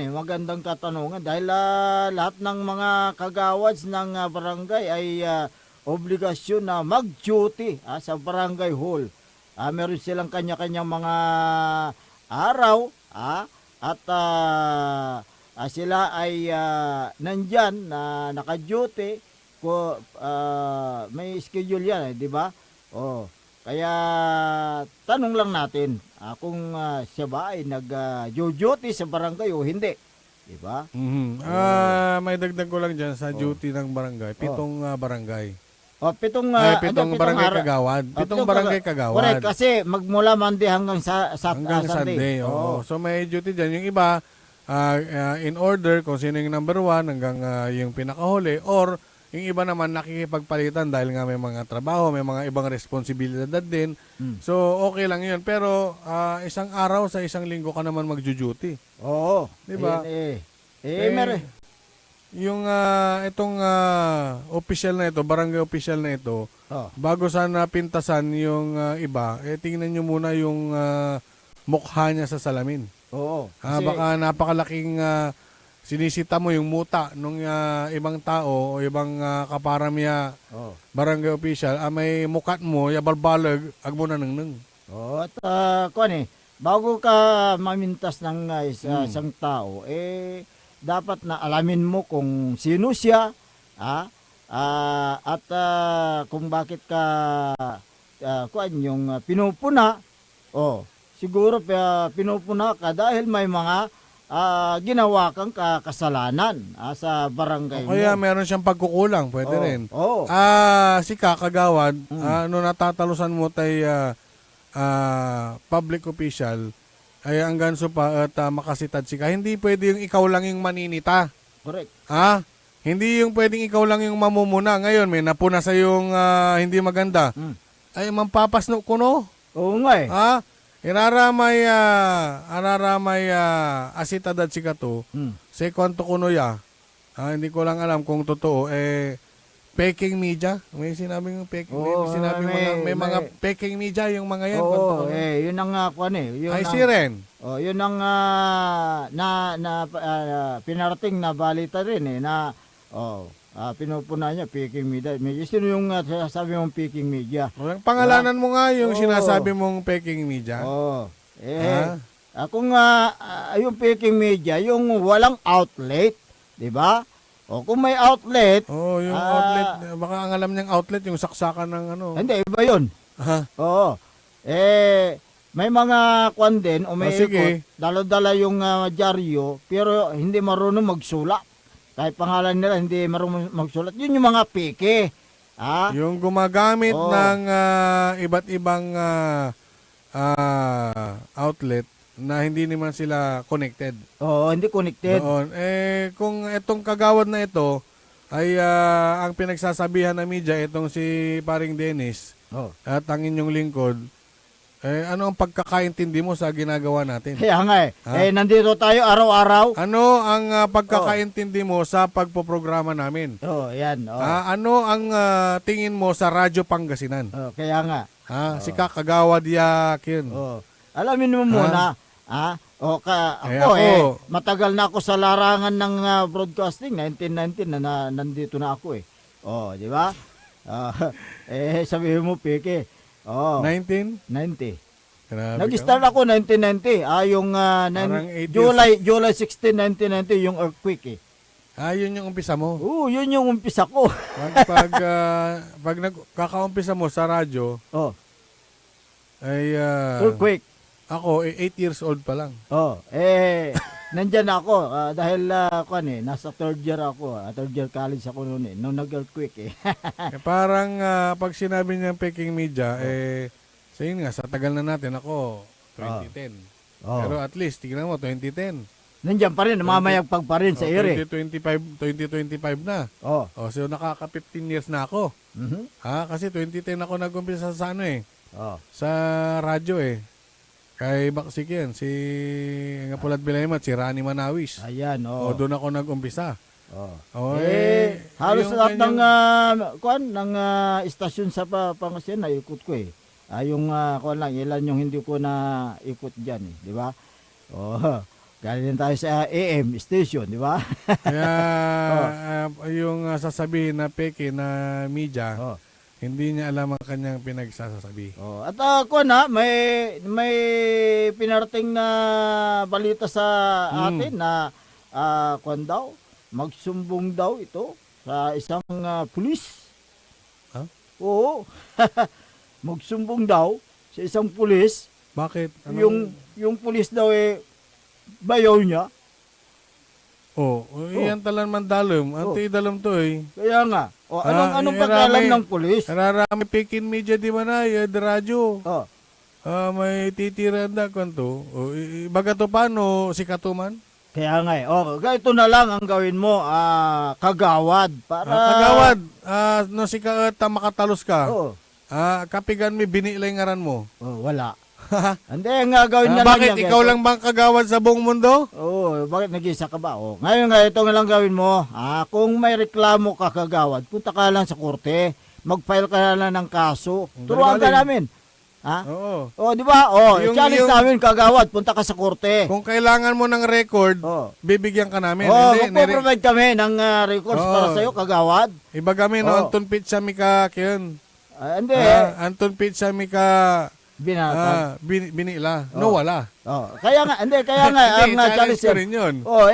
magandang katanungan dahil lahat ng mga kagawads ng barangay ay obligasyon na mag-duty sa barangay hall. Meron silang kanya-kanyang mga araw at sila ay nandyan na naka-duty may schedule yan di ba? Kaya tanong lang natin kung siya ba ay nag-duty sa barangay o hindi, di ba? May dagdag ko lang dyan sa duty ng barangay, 7 barangay pitong barangay Kagawad. Pitong barangay Kagawad. Correct, kasi magmula Monday hanggang Hanggang Sunday. Oo. So may duty dyan. Yung iba, in order kung sino yung number 1 hanggang yung pinakahuli, or yung iba naman nakikipagpalitan dahil nga may mga trabaho, may mga ibang responsibilidad din. So okay lang yun. Pero isang araw sa isang linggo ka naman magjo-duty. Oo. Diba? Meron. Yung itong official na ito, barangay official na ito, bago sana pintasan yung iba, tingnan nyo muna yung mukha niya sa salamin. Oo. Baka napakalaking sinisita mo yung muta nung ibang tao o ibang kaparamya barangay official, may mukat mo, yabalbalag, agmo na nang. At bago ka mamintas ng isang tao, dapat na alamin mo kung sino siya, at kung bakit ka yung pinupuna. Siguro pinupuna ka dahil may mga ginawa kang kasalanan sa barangay mo. Kaya meron siyang pagkukulang, pwede rin. Si Kakagawad, no natatalusan mo tay public official, ay ang ganso pa at makasitad sika. Hindi pwede yung ikaw lang yung maninita. Correct. Hindi yung pwedeng ikaw lang yung mamumuna. Ngayon, may napuna sa yung hindi maganda. Ay, mampapasno ko no. Oo nga Iraramay asitadad sika to. Say kwanto kuno ya. Hindi ko lang alam kung totoo. Peking media. May sinabing peking may mga peking media yung mga yan. Yun ang yun ay ang, siren. yun ang pinarating na balita rin na pinupuna niya peking media. Sino yung sabi mong peking media? Pangalanan mo nga yung sinasabi mong peking media. Kung yung peking media, yung walang outlet, 'di ba? Kung may outlet, yung outlet, baka ang alam niyang outlet yung saksakan ng ano. Hindi, iba 'yun. May mga kwan din o may dala-dala yung dyaryo pero hindi marunong magsulat. Kahit pangalan nila hindi marunong magsulat. Yun yung mga peke. Yung gumagamit ng iba't ibang outlet na hindi naman sila connected. Hindi connected. Doon. Kung itong Kagawad na ito ay ang pinagsasabihan ng media, itong si Paring Dennis at ang inyong lingkod, ano ang pagkakaintindi mo sa ginagawa natin? Kaya nga nandito tayo araw-araw. Ano ang pagkakaintindi mo sa pagpoprograma namin? Yan. Ano ang tingin mo sa Radyo Pangasinan? Kaya nga. Si Kakagawad yakin. Alamin mo muna. Ako matagal na ako sa larangan ng broadcasting, 1990 na nandito na ako di ba? Sabihin mo peke. 1990. Nag-start ako 1990. Yung July 16, 1990 yung earthquake yun yung umpisa mo. Yun yung umpisa ko. pag nagkakaumpisa mo sa radyo, ay earthquake. Ako, 8 years old pa lang. Nandyan ako dahil nasa third year ako. Third year college ako noon nung nag-earthquake Parang pag sinabi niya Peking media, sa yun nga, sa tagal na natin ako, 2010. Pero at least, tignan mo, 2010. Nandyan pa rin, mamayagpag pa rin sa ere. 2025 na. So nakaka 15 years na ako. Kasi 2010 ako nag-umpisa sa sa radyo Kay Baksik yan, si Ngapulat Bilaymat, si Rani Manawis. Ayan, doon ako nag-umpisa. Halos lahat ng ng istasyon sa Pangasinan naikot ko yung ilan yung hindi ko na ikot diyan di ba? Galing tayo sa AM station, di ba? Kaya yung sasabihin na peke na media, hindi niya alam ang kanyang pinagsasabi. At may pinarating na balita sa atin na magsumbong daw ito sa isang pulis. Magsumbong daw sa isang pulis. Bakit? Yung pulis daw bayaw niya. Oh, iyan talan man dalom. Anti dalom to eh. Kaya nga. O, anong Ah, pagkalam irami- ng pulis? Nararami pekin media di man ay, the radyo. Oh. May titiranda kanto. O, baga to paano si Katuman? Kaya nga eh. O, ito na lang ang gawin mo, kagawad. Para... Kagawad, no si ka makatalos ka. Oo. Kapigan mi binilay ngaran mo. Oh, wala. Hindi, nga gawin na lang Bakit yan, ikaw ganito. lang bang kagawad sa buong mundo? Oo, bakit nag-isa ka ba? Oh, ngayon nga, ito nga lang gawin mo. Kung may reklamo ka kagawad, punta ka lang sa korte. Mag-file ka na lang ng kaso. Turuan ka galing. namin. Oo. Oh, di ba? Oh, challenge yung- namin kagawad, punta ka sa korte. Kung kailangan mo ng record, Oh. bibigyan ka namin. Oh, Hindi, magpo-provide kami ng records Oo. para sa'yo, kagawad. iba kami no, Oh. Anton Pizza Mika Kiyon. Hindi, Anton Pizza Mika binatag. binila. No, wala. Oh, kaya nga, kaya nga, ang Hindi, challenge ko yan. rin yun. Oh,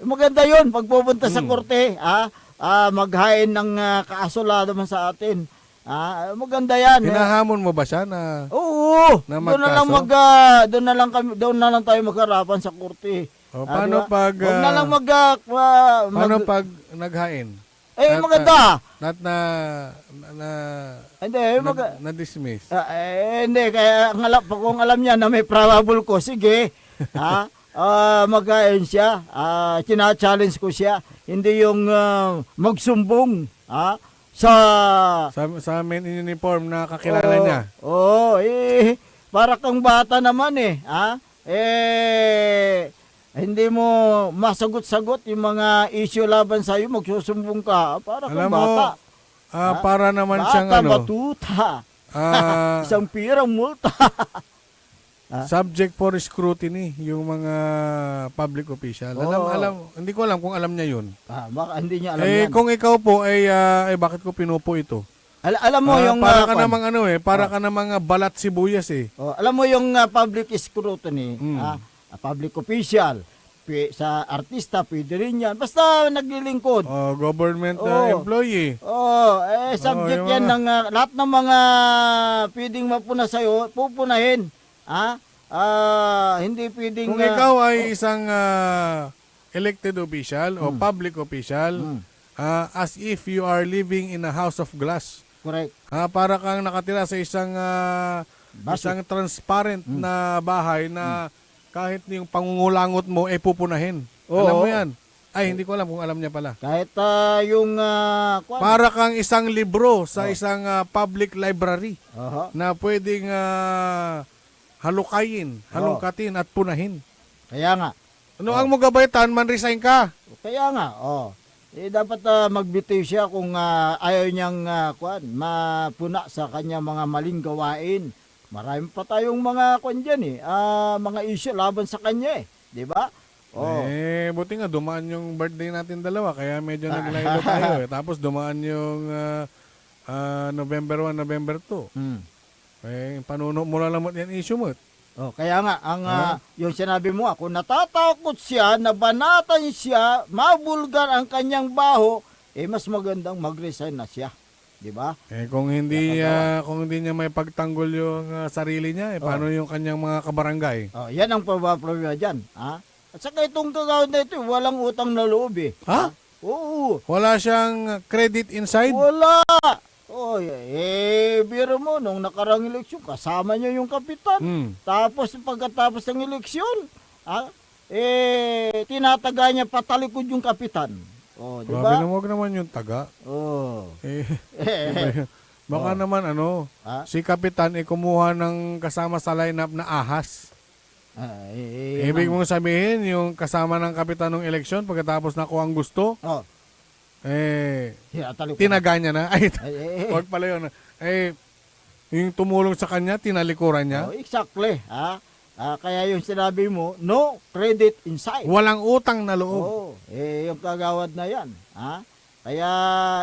maganda yun, pag pupunta sa Hmm. korte, maghain ng kaso naman sa atin. Maganda yan. Hinahamon mo ba siya na... Oo, Na doon na lang magkaso? doon na lang tayo magharapan sa korte. O, paano Di ba? pag... Huwag na lang paano pag naghain? maganda. Not na... Hindi, na-dismiss. hindi, kaya kung alam niya na may probable ko, sige. Maghain siya. Tina-challenge ko siya. Hindi yung magsumbong. Sa Sa main uniform na kakilala niya. Oo, para kang bata naman hindi mo masagot-sagot yung mga issue laban sa'yo, magsusumbong ka. Para kang Alam mo, bata. para naman Bata, siyang ano... batuta. ah, Isang pirang multa. subject for scrutiny yung mga public official. Hindi ko alam kung alam niya yun. Baka hindi niya alam yan. Kung ikaw po ay bakit ko pinupo ito? Alam mo yung... para ka namang para ka namang balat sibuyas eh. alam mo yung public scrutiny, public official, sa artista, pwede rin yan. Basta naglilingkod. Government employee. Subject yung yan ng lahat ng mga pwedeng mapuna sa'yo, pupunahin. Hindi pwedeng... Kung ikaw ay isang elected official o public official, as if you are living in a house of glass. Correct. Para kang nakatira sa isang transparent na bahay na kahit yung pangungulangot mo pupunahin. Alam mo yan? Ay, hindi ko alam kung alam niya pala. Kahit yung... Para kang isang libro sa isang public library na pwedeng halukayin, halungkatin at punahin. Kaya nga. Ano ang mo gabaytan, man-resign ka. Kaya nga, dapat magbitiw siya kung ayaw niyang mapuna sa kanya mga maling gawain. Marami pa tayong mga dyan mga issue laban sa kanya di ba? Buti nga dumaan yung birthday natin dalawa kaya medyo naglaylo tayo Tapos dumaan yung November 1, November 2. Panuno mo lang yan issue mo. Kaya nga, yung sinabi mo, ako natatakot siya, nabanatan siya, mabulgar ang kanyang baho, mas magandang mag-resign na siya. Di ba? Kung hindi niya may pagtanggol yung sarili niya, paano yung kanyang mga kabarangay? Yan ang problema dyan. At saka itong kagawad na ito, walang utang na loob Ha? Oo. Wala siyang credit inside? Wala. Biro mo, nung nakarang eleksyon, kasama niya yung kapitan. Tapos pagkatapos ng eleksyon, tinataga niya patalikod yung kapitan. Di ba? Huwag naman yung taga. Baka naman si kapitan kumuha ng kasama sa lineup na ahas. Ibig mong sabihin, yung kasama ng kapitan ng eleksyon, pagkatapos nakuha ang gusto, tinaga niya na. Huwag pala yun. Yung tumulong sa kanya, tinalikuran niya. Exactly. Kaya yung sinabi mo, no credit inside. Walang utang na loob. Yung kagawad na yan. Kaya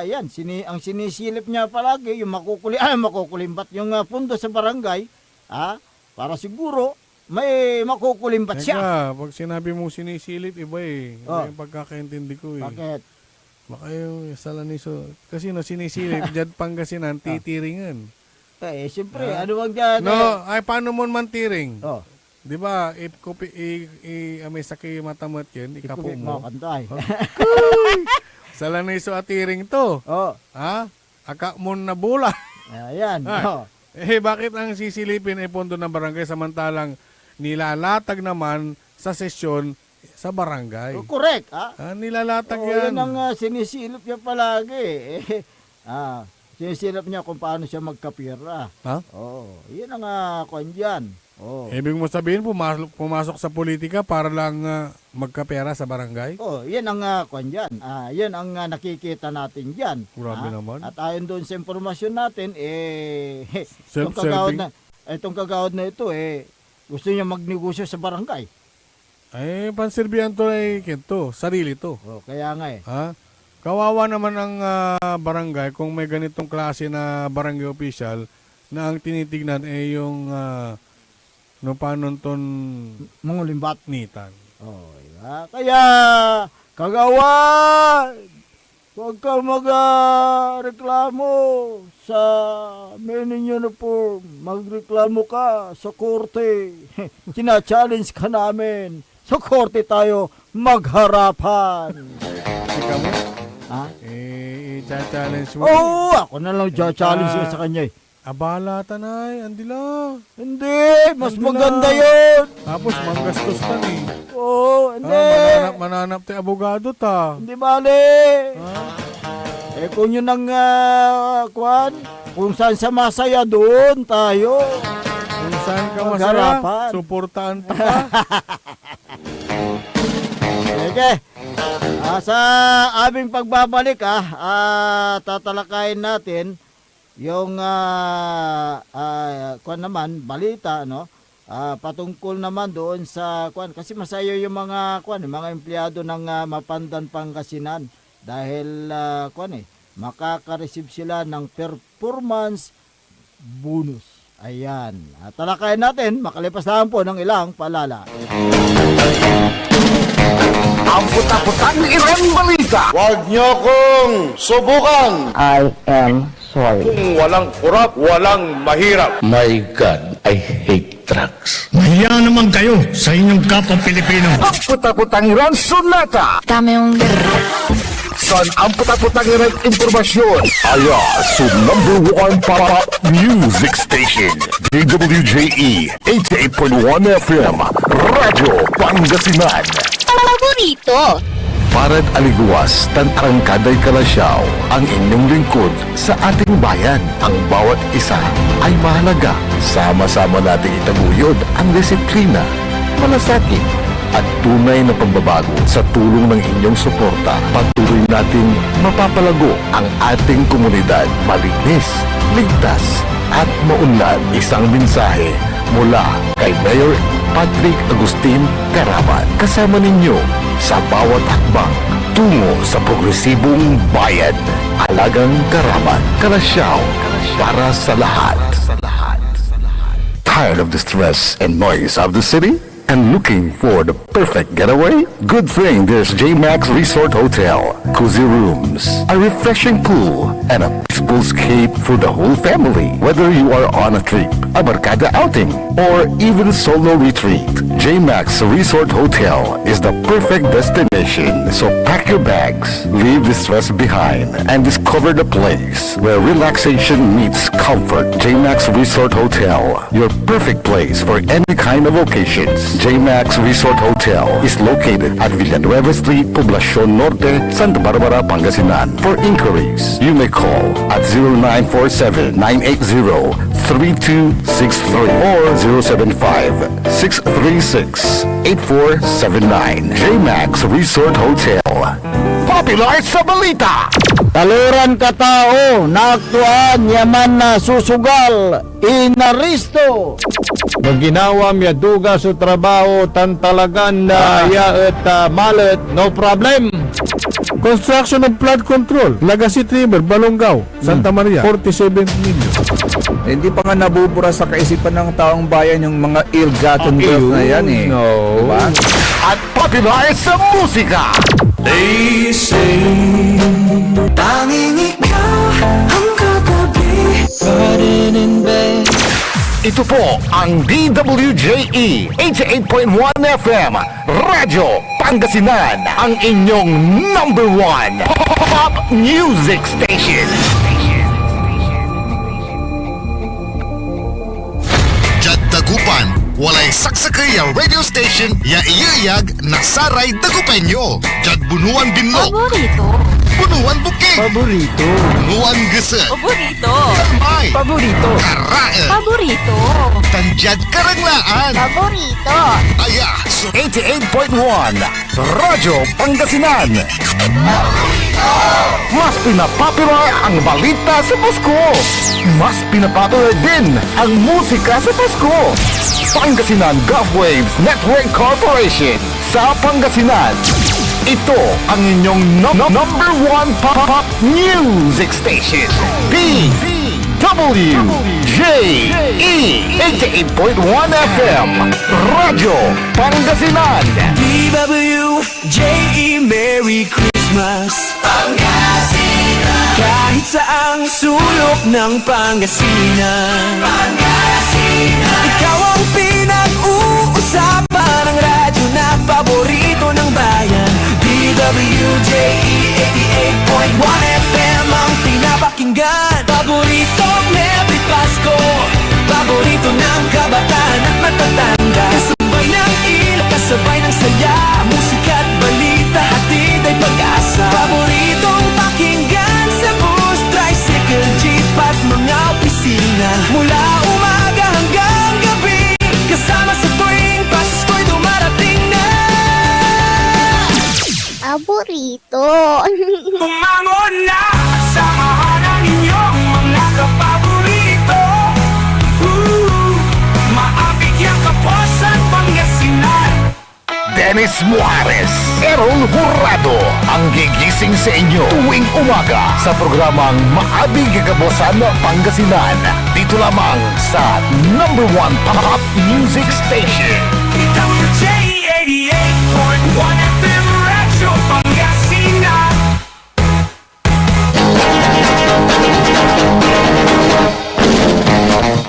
yan, ang sinisilip niya palagi, yung makukulimbat yung pundo sa barangay, para siguro may makukulimbat siya. Teka, pag sinabi mong sinisilip, iba Iba yung pagkakaintindi ko Bakit? Baka yung salaniso. Kasi sinisilip, dyan Pangasinan, titiringan. Siyempre, ano wag dyan? Paano mo man tiring? Di ba, may sakay matamot yun, ikapo Ikupit mo. mo kantay. Sa laniso at iring to. Oh, Ha? Aka mo na bula. ayan. Ay. Oh. Bakit ang sisilipin ay pondo ng barangay samantalang nilalatag naman sa sesyon sa barangay? Correct, ha? Nilalatag Oh, yan. yan ang sinisilip niya palagi. Sinisilip niya kung paano siya magkapira. Ha? Oh, yan ang kwan dyan. Oh. Ibig mo sabihin, pumasok sa politika para lang magkapera sa barangay? Oh, yan ang kwan dyan. Yan ang nakikita natin dyan. Grabe naman. At ayon doon sa impormasyon natin, Self-serving. itong kagawad na ito, gusto niya magnegosyo sa barangay. Ay, pansilbihan to ay kinto. Sarili to. Oh, kaya nga Ha? Kawawa naman ang barangay kung may ganitong klase na barangay official na ang tinitignan ay yung panunton Mangulimbat. nitan. Oh, diba? Kaya, kagawad, huwag ka magreklamo sa meaning uniform. Magreklamo ka sa korte. Kina-challenge ka namin. Sa korte tayo magharapan. Ika mo? Ha? I-challenge mo. Oo, ako na lang challenge sa kanya. Abala tanay, andila. Hindi, mas Andila. maganda yun. Tapos manggastos tan eh. Oo, hindi. Mananap tayo abogado ta. Hindi bale. Ha? Kung yun ang kung saan sa masaya doon tayo. Kung saan ka masaya, Magharapan. suportahan ta ka. Sige. Sa aming pagbabalik tatalakayin natin yung kwan naman balita no patungkol naman doon sa kwan kasi masaya yung mga empleyado ng Mapandan Pangasinan dahil makaka-receive sila ng performance bonus. Ayan. Talakayin natin makalipas lang po ng ilang paalala. Ang puta-putang Iran balita. Huwag niyo kong subukan! I am sorry. Kung walang kurap, walang mahirap. My God, I hate drugs. Mahiya naman kayo sa inyong kapwa Pilipino. Ang puta-putang Iran sunata. Dame yung Son ang puta-putang Iran impormasyon. Aya sa #1 pop music station. DWJE 88.1 FM. Radyo Pangasinan. paborito. Parad aliguas, tantarangkaday kalasyaw, ang inyong lingkod sa ating bayan. Ang bawat isa ay mahalaga. Sama-sama nating itaguyod ang disiplina, malasakit, at tunay na pagbabago. Sa tulong ng inyong suporta, patuloy nating mapapalago ang ating komunidad. Malinis, ligtas, at maunlad. Isang mensahe mula kay Mayor Patrick Agustin Caraman. Kasama ninyo sa bawat hakbang tungo sa progresibong bayan. Alagang Caraman, Kalasyaw, para sa lahat. Tired of the stress and noise of the city? And looking for the perfect getaway? Good thing there's J-Max Resort Hotel. Cozy rooms, a refreshing pool, and a peaceful escape for the whole family. Whether you are on a trip, a barkada outing, or even solo retreat, J-Max Resort Hotel is the perfect destination. So pack your bags, leave the stress behind, and discover the place where relaxation meets comfort. J-Max Resort Hotel, your perfect place for any kind of occasions. J-Max Resort Hotel is located at Villanueva Street, Poblacion Norte, Santa Barbara, Pangasinan. For inquiries, you may call at 0947-980-3263 or 075-636-8479. J-Max Resort Hotel. Popular sa balita! Taluran katao, naaktuan, yaman na susugal, inaristo. Maginawa miya duga sa trabaho, tantalagan na ya at malet, no problem. Construction of flood control. Legacy River, Balongaw, Santa Maria, 47 million. Hindi pa nga nabubura sa kaisipan ng taong bayan yung mga ill-gotten wealth na yan eh. No. Diba? At popular sa musika! They say tanging ikaw ang katabi. Riding in bed Ito po ang DWJE 88.1 FM Radyo Pangasinan, ang inyong number one pop music station. Jad Dagupan, walay saksakay a radio station ya iuyag na saray Dagupenyo. Jad Bunuan Binlog, Paborito. Bunuan Bukid, Paborito. Bunuan Gese, Paborito. Kalmay, Paborito. Karae, Paborito. Tanjad Karanglaan. Paborito. Aya, so 88.1 Radyo Pangasinan. Mas pinapopular ang balita sa Pasko. Mas pinapopular din ang musika sa Pasko. Pangasinan Golfwaves Network Corporation sa Pangasinan. Ito ang inyong number one pop music station. DWJE 88.1 FM Radyo Pangasinan. DWJE Merry Christmas Pangasinan. Kahit saang sulok ng Pangasinan, ikaw ang pinag-uusapan ng radyo na paborito ng bayan. DWJE 88.1 FM ang pinapakinggan. Paboritong every Pasko, paborito ng kabataan at matatanda. Kasabay ng ilaw, kasabay ng saya, musika at balita, hatid ay pag-asa. Paboritong pakinggan sa bus, tricycle, jeep at mga opisina. Mula umaga hanggang gabi, kasama sa tuwing Pasko'y dumarating na. Paborito. Bumangon na, samahan ang inyong mga kapaborito. Maabigyang kapusan Pangasinan. Dennis Muarez, Errol Jurado, ang gigising sa inyo tuwing umaga sa programang Maabing Kagabosan Pangasinan. Dito lamang sa number one pop music station. DWJE 88.1 FM Radyo Pangasinan.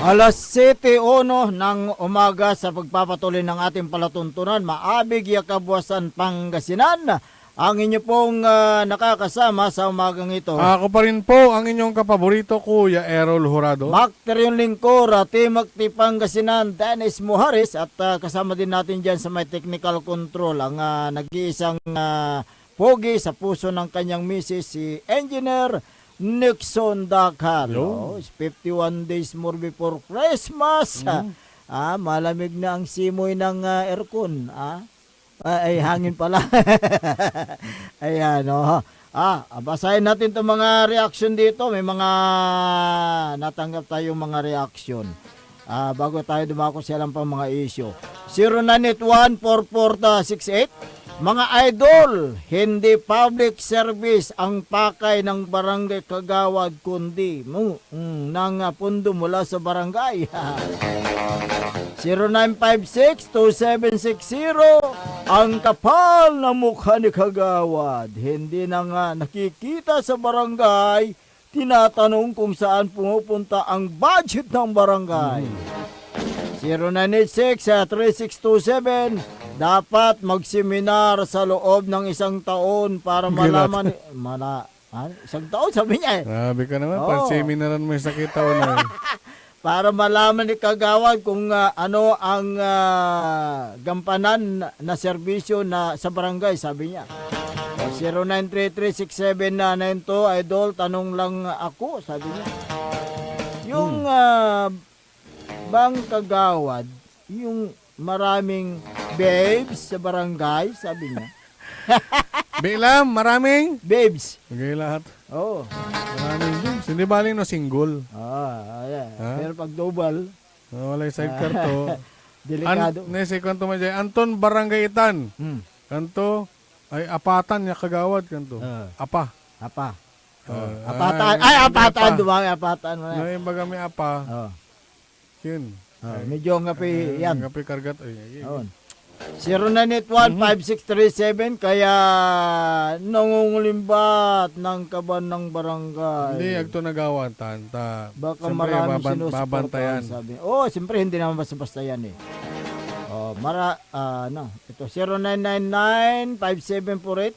Alas 7:01 ng umaga sa pagpapatuloy ng ating palatuntunan, Maabig Yakabuasan Pangasinan. Ang inyo pong nakakasama sa umagang ito. Ako pa rin po ang inyong kapaborito, Kuya Errol Jurado. Bakter yung lingkor, Timog Pangasinan, Dennis Muharis, at kasama din natin dyan sa may technical control ang nag-iisang pogi sa puso ng kanyang misis, si Engineer Nixon Dakalo. 51 days more before Christmas. Malamig na ang simoy ng aircon. Ay, hangin pala. Ayan, basahin natin itong mga reaction dito. May mga natanggap tayong mga reaction. Bago tayo dumako sa alam pang mga issue. 0981-4468. Mga idol, hindi public service ang pakay ng barangay Kagawad, kundi ng pundo mula sa barangay. 0956-2760, ang kapal na mukha ni Kagawad. Hindi na nga nakikita sa barangay, tinatanong kung saan pumupunta ang budget ng barangay. 0986-3627, dapat magseminar sa loob ng isang taon para malaman... isang taon, sabi niya eh. Sabi ka naman, Oo. panseminaran mo yung sakit taon na. Para malaman ni Kagawad kung ano ang gampanan na serbisyo na sa barangay, sabi niya. 09336792, idol, tanong lang ako, sabi niya. Yung bang Kagawad, yung maraming babes sa barangay, sabi niya. Bilam, maraming? Babes. Okay lahat. Oo. Maraming babes. Hindi baling no single. Ayan. Ha? Pero pag double, Wala yung sidecar to. delikado. Nese, kanto mo dyan. Anton Barangayitan. Kanto, ay apatan niya Kagawad. Kanto. Apa. Apa. Apatan. Apatan. Dumami, apatan. No, yung baga may apa. Oh. Yun. Medyo ngapi yan. Ngapi kargat. Ay, Ayun. 0981-5637 kaya nangungulimbat ng kaban ng barangay. Hindi, agto nagawantan. Baka Siyempre, maraming sinusuportahan, babantayan. sabi. Siyempre hindi naman basta-basta yan eh. Ito 0999-5748.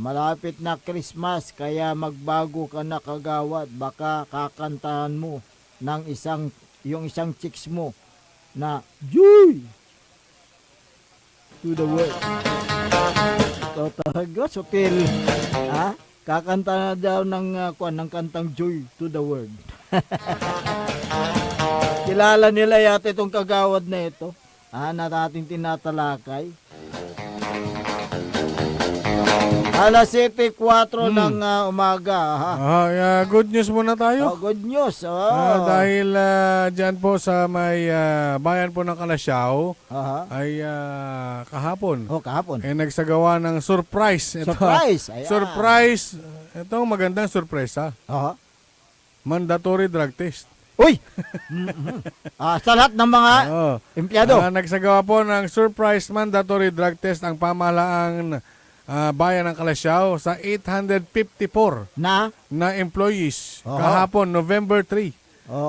Malapit na Christmas kaya magbago ka na kagawad. Baka kakantahan mo ng yung isang chicks mo na Joy to the world. Ito talaga, Sotil. Kakanta na daw ng kantang Joy to the world. Kilala nila yata itong kagawad na ito. Na nating tinatalakay. Alas 7:04 ng umaga. Good news muna tayo. Good news. Dahil dyan po sa may bayan po ng Kalasyaw ay kahapon. Kahapon. Nagsagawa ng surprise. Surprise. Ayan. Surprise. Itong magandang surprise Mandatory drug test. Uy! Sa lahat ng mga empleyado. Nagsagawa po ng surprise mandatory drug test ang pamahalaang bayan ng Kalasyaw sa 854 na employees kahapon November 3.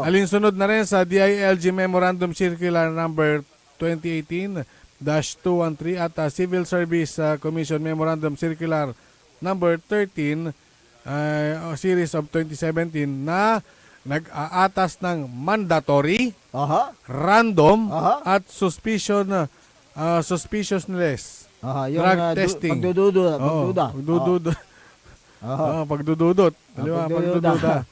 Alinsunod na rin sa DILG Memorandum Circular number 2018-213 at Civil Service Commission Memorandum Circular number 13 series of 2017 na nag-aatas ng mandatory, random at suspiciousness Yung drug testing. Pagdududa. Pagdududot. Pagdududa.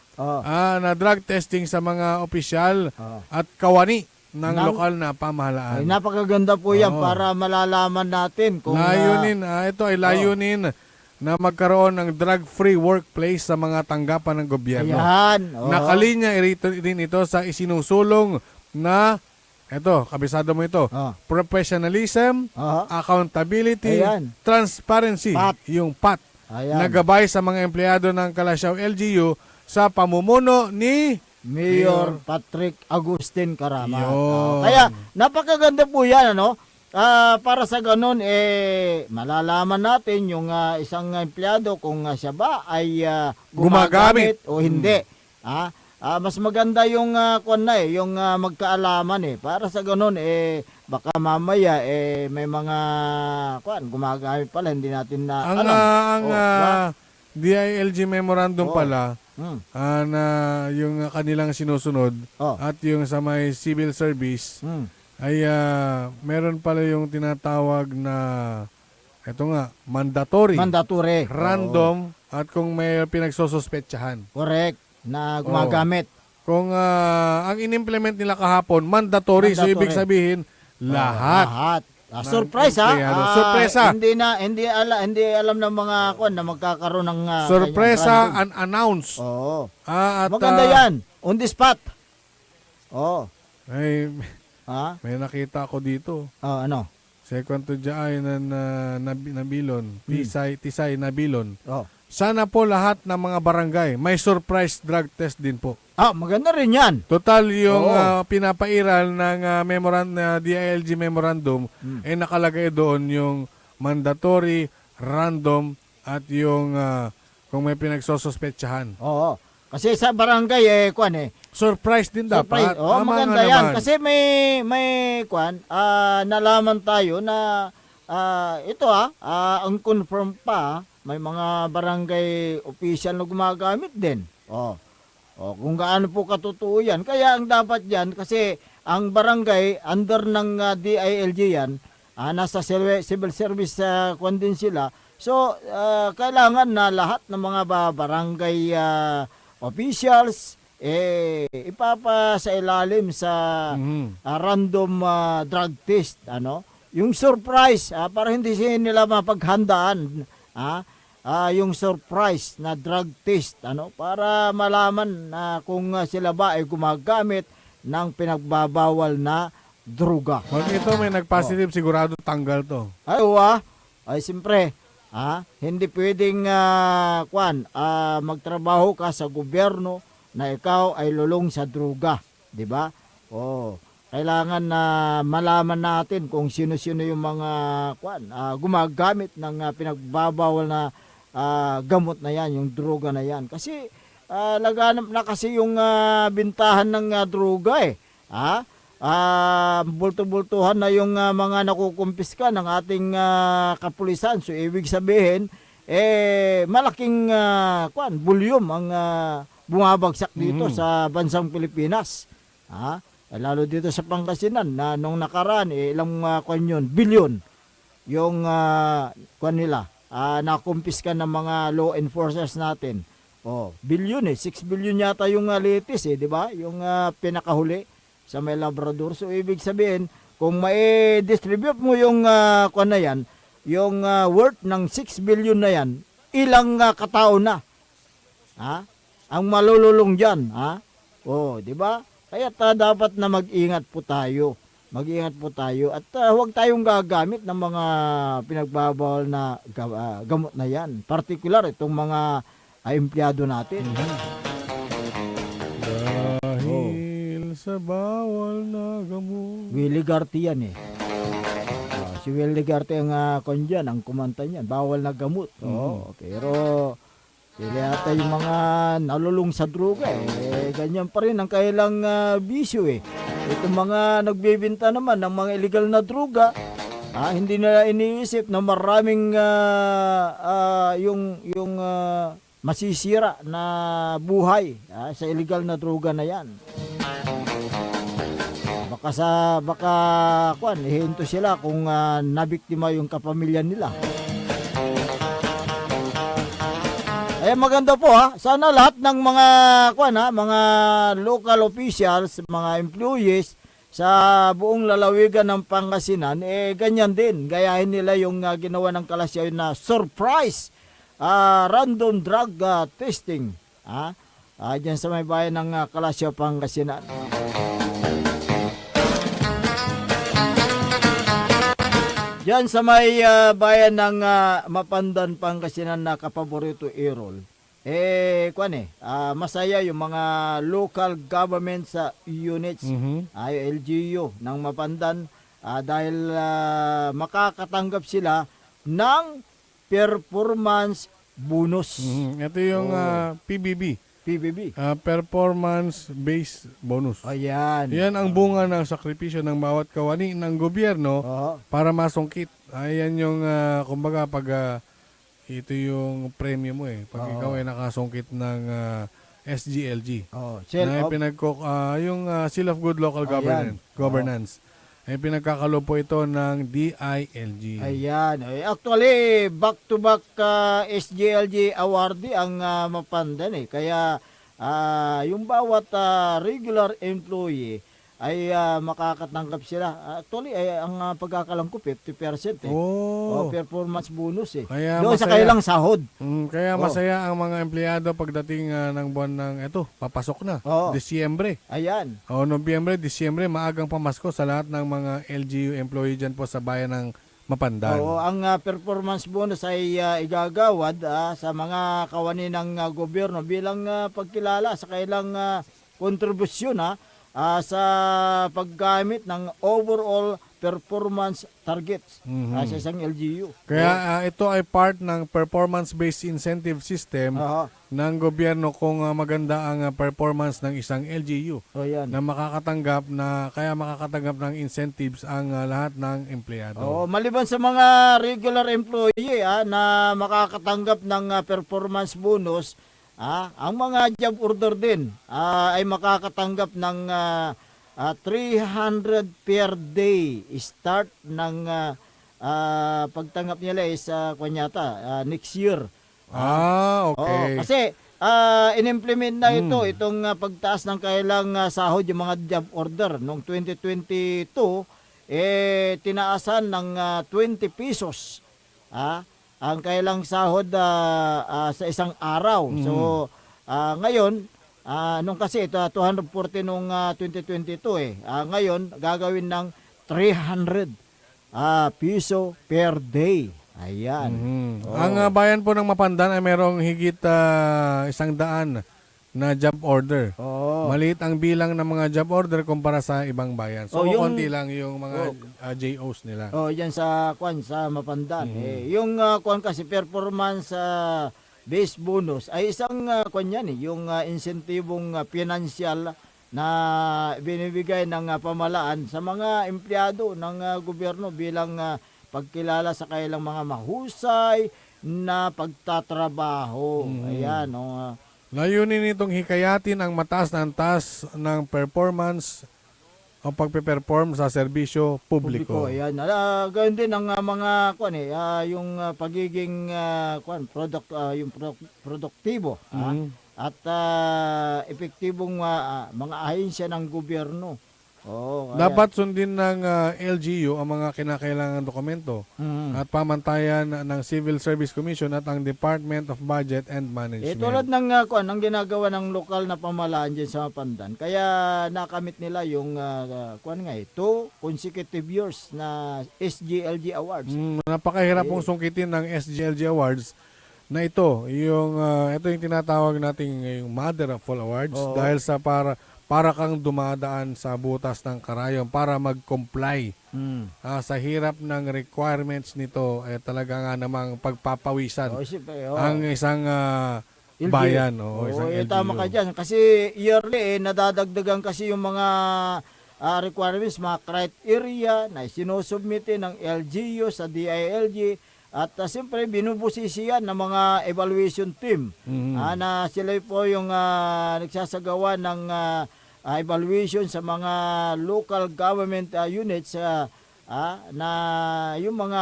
Na drug testing sa mga opisyal at kawani ng lokal na pamahalaan. Napakaganda po yan para malalaman natin kung ito ay layunin na magkaroon ng drug-free workplace sa mga tanggapan ng gobyerno. Nakalinya rin ito sa isinusulong na kabisado mo ito. Professionalism, accountability, transparency, yung PAT. Nagabay sa mga empleyado ng Kalasyaw LGU sa pamumuno ni Mayor Patrick Agustin Karamat. Kaya napakaganda po yan, para sa ganun, malalaman natin yung isang empleyado kung siya ba ay gumagamit o hindi. Mas maganda yung yung magkaalaman para sa ganun baka mamaya may mga gumagamit pala hindi natin na ang DILG memorandum pala na yung kanilang sinusunod at yung sa may civil service ay meron pala yung tinatawag na mandatory, random at kung may pinagsosospetsahan. Correct. Na gumagamit. Kung ang in-implement nila kahapon, mandatory. So ibig sabihin, lahat. Surprise Surpresa. Hindi alam ng mga na magkakaroon ng surpresa unannounced. Maganda yan. On the spot. May nakita ako dito. Ano? Second to Jai na Nabilon. Tisay Nabilon. Sana po lahat ng mga barangay may surprise drug test din po. Maganda rin yan. Total yung pinapairal ng DILG memorandum nakalagay doon yung mandatory, random at yung kung may pinagsosospetsahan. Kasi sa barangay surprise din dapat. Maganda yan. Kasi may nalaman tayo na ito ang confirm pa may mga barangay official na gumagamit din. Kung gaano po katotoo yan. Kaya ang dapat yan, kasi ang barangay, under ng DILG yan, nasa civil service din sila. So, kailangan na lahat ng mga barangay officials, ipapa sa ilalim sa random drug test. Yung surprise, para hindi nila mapaghandaan, yung surprise na drug test para malaman kung sila ba ay gumagamit ng pinagbabawal na droga. Pag ito may nag-positive, sigurado tanggal to. Ay siyempre, hindi pwedeng magtrabaho ka sa gobyerno na ikaw ay lulong sa droga, di ba? kailangan na malaman natin kung sino-sino yung mga gumagamit ng pinagbabawal na gamot na yan, yung droga na yan. Kasi laganap na kasi yung bintahan ng droga eh. Bulto-bultuhan na yung mga nakukumpiska ng ating kapulisan. So ibig sabihin, malaking volume ang bumabagsak dito sa bansang Pilipinas. Lalo dito sa Pangasinan na nung nakaraan ilang bilyon yung nila nakumpiska ng mga law enforcers natin. Bilyon 6 billion yata yung latest di ba? Yung pinakahuli sa may Labrador. So ibig sabihin kung mai-distribute mo yung na yan, yung worth ng 6 billion na yan, ilang katao na ang malululong diyan, di ba? Kaya dapat na mag-ingat po tayo. Mag-ingat po tayo at huwag tayong gagamit ng mga pinagbabawal na gamot na yan. Particular itong mga empleyado natin. Dahil sa bawal na gamot. Willie Garcia yan si Willie Garcia ang ang kumanta niyan. Bawal na gamot. Pero yata yung mga nalulung sa droga ganyan pa rin ang kailang bisyo Itong mga nagbebenta naman ng mga illegal na droga, hindi nila iniisip na maraming yung masisira na buhay sa illegal na droga na yan. Baka ihinto sila kung nabiktima yung kapamilya nila. Maganda po sana lahat ng mga mga local officials, mga employees sa buong lalawigan ng Pangasinan ganyan din. Gayahin nila yung ginawa ng Kalasyaw na surprise random drug testing. Diyan sa may bayan ng Kalasyaw, Pangasinan. Diyan sa may bayan ng Mapandan, Pangasinan na kapaborito Errol. Masaya yung mga local government sa units, LGU ng Mapandan dahil makakatanggap sila ng performance bonus. Ito yung PBB. Performance-based bonus. Ayan. Yan ang bunga ng sakripisyo ng bawat kawani ng gobyerno para masungkit. Ayan yung, kumbaga, pag ito yung premyo mo pag ikaw ay nakasungkit ng SGLG. Yung Seal of Good Local Governance. Ay pinagkakalo po ito ng DILG. Ayan. Actually, back-to-back SGLG awardee ang Mapandan Kaya yung bawat regular employee ay makakatanggap sila. Actually, ang pagkakalam ko 50% performance bonus Kaya doon sa kailang sahod. Kaya masaya ang mga empleyado pagdating ng buwan ng papasok na. Disyembre. Ayan. Nobyembre, Disyembre, maagang pamasko sa lahat ng mga LGU employee dyan po sa bayan ng Mapandan. Ang performance bonus ay igagawad sa mga kawani ng gobyerno bilang pagkilala sa kailang kontribusyon sa paggamit ng overall performance targets sa isang LGU. Kaya ito ay part ng performance-based incentive system ng gobyerno kung maganda ang performance ng isang LGU na makakatanggap ng incentives ang lahat ng empleyado. Maliban sa mga regular employee na makakatanggap ng performance bonus, ang mga job order din ay makakatanggap ng 300 per day start ng pagtanggap nila sa next year. Okay. Kasi in-implement na itong pagtaas ng kailang sahod yung mga job order noong 2022 tinaasan ng 20 pesos ang kailang sahod sa isang araw. So ngayon nung kasi ito 240 nung 2022 ngayon gagawin ng 300 piso per day. Ayan. Ang bayan po ng Mapandan ay merong higit 100 na job order. Oo. Maliit ang bilang ng mga job order kumpara sa ibang bayan. So, konti lang yung mga JOs nila. Oh, yan sa sa Mapandan. Yung kwan kasi performance based bonus ay isang kwan yan yung insentibong pinansyal na binibigay ng pamalaan sa mga empleyado ng gobyerno bilang pagkilala sa kanilang mga mahusay na pagtatrabaho. Ayan, Layunin nitong hikayatin ang mataas na antas ng performance o pagpe-perform sa serbisyo publiko. Ayan. Gayun din ang mga yung pagiging yung produktibo at epektibong mga ahensya ng gobyerno. Dapat sundin ng LGU ang mga kinakailangan dokumento at pamantayan ng Civil Service Commission at ang Department of Budget and Management. Tulad ng ng ginagawa ng lokal na pamahalaan dyan sa Mapandan. Kaya nakamit nila yung 2 consecutive years na SGLG Awards. Napakahirap pong sungkitin ng SGLG Awards na ito yung tinatawag nating yung Mother of All Awards dahil sa para kang dumadaan sa butas ng karayom para mag-comply sa hirap ng requirements nito talaga nga namang pagpapawisan ang isang bayan o isang LGU. Tama ka dyan kasi yearly nadadagdagan kasi yung mga requirements, mga criteria na sinusubmit ng LGU sa DILG at siyempre binubusisiyan ng mga evaluation team na sila po yung nagsasagawa ng evaluation sa mga local government units na yung mga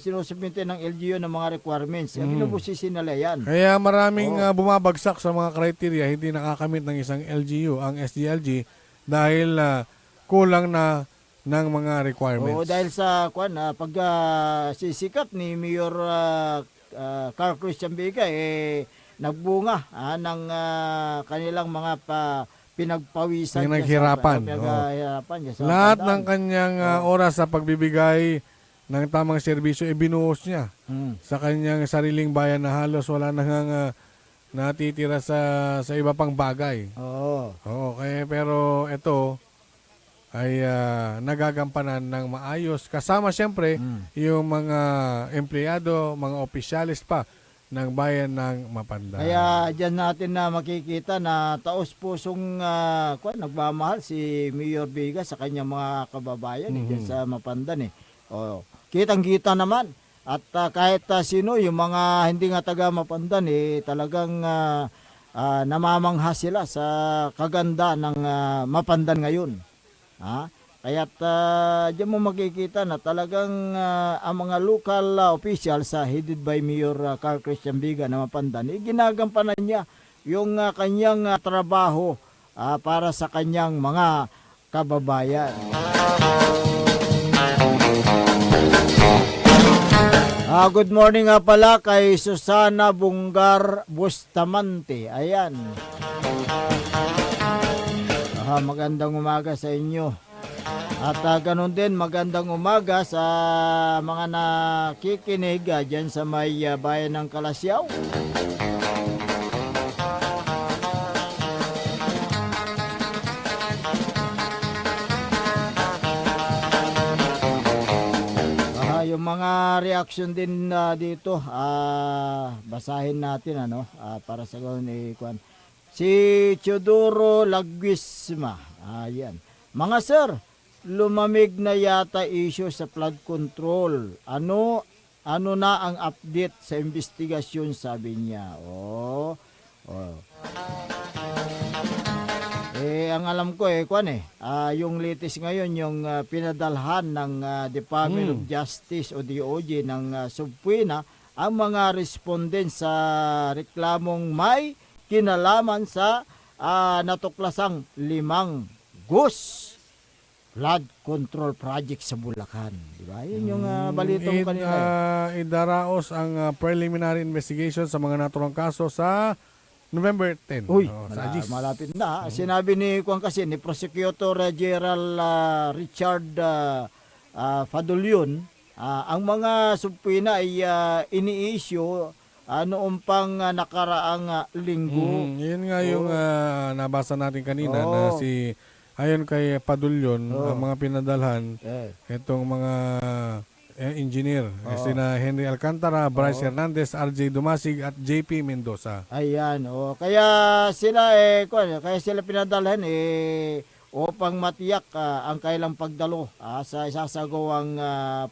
sinusubmit ng LGU ng mga requirements. Binubusisi nila yan. Kaya maraming bumabagsak sa mga criteria, hindi nakakamit ng isang LGU, ang SGLG, dahil kulang na ng mga requirements. Dahil sa pag sisikat ni Mayor Carl Christian Biga nagbunga ng kanilang mga pinagpawisan. Pinaghirapan. Lahat ng kanyang oras sa pagbibigay ng tamang serbisyo, binuhos niya sa kanyang sariling bayan na halos wala nang natitira sa iba pang bagay. Pero ito ay nagagampanan ng maayos. Kasama siyempre yung mga empleyado, mga opisyalis pa ng bayan ng Mapandan. Kaya dyan natin na makikita na taos-pusong nagmamahal si Mayor Biga sa kanyang mga kababayan dyan sa Mapandan. Kitang-kita naman. At kahit sino, yung mga hindi nga taga Mapandan, talagang namamangha sila sa kaganda ng Mapandan ngayon. Kaya't diyan mo makikita na talagang ang mga local officials headed by Mayor Carl Christian Biga na Mapandan, ginagampanan niya yung kanyang trabaho para sa kanyang mga kababayan. Good morning nga pala kay Susana Bungar Bustamante. Ayan. Magandang umaga sa inyo. At ganun din, magandang umaga sa mga nakikinig dyan sa may bayan ng Kalasyaw. Yung mga reaction din dito, basahin natin para sa ganun si Teodoro Laguisma. Ayan. Mga sir, lumamig na yata issue sa flood control. Ano na ang update sa investigasyon, sabi niya. Ang alam ko yung latest ngayon yung pinadalhan ng Department of Justice o DOJ ng subpoena ang mga respondents sa reklamong may kinalaman sa natuklasang 5 GUS flood control project sa Bulacan. Diba? Yun yung balitong kanina. Idaraos ang preliminary investigation sa mga naturang kaso sa November 10. Malapit na. Sinabi ni Prosecutor General Richard Fadulion, ang mga subpoena ay ini-issue noong pang nakaraang linggo. Yun nga yung nabasa natin kanina na Oo. ayon kay Padulyon, Oo. ang mga pinadalhan, Eh, itong mga engineer, sina Henry Alcantara, Bryce Hernandez, RJ Dumasig at JP Mendoza. Ayan, kaya sila kaya sila pinadalhan upang matiyak ang kailang pagdalo sa isasagawang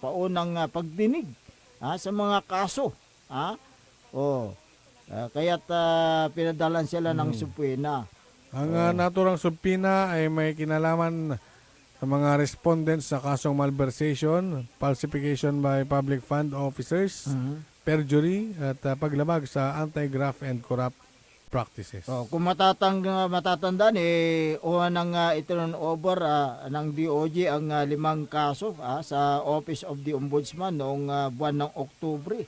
paunang pagdinig sa mga kaso. Kaya't pinadalhan sila ng supina. Ang naturang subpina ay may kinalaman sa mga respondents sa kasong malversation, falsification by public fund officers, perjury at paglabag sa anti-graft and corrupt practices. Kung matatandaan, unang iturn over ng DOJ ang 5 kaso sa Office of the Ombudsman noong buwan ng Oktubre.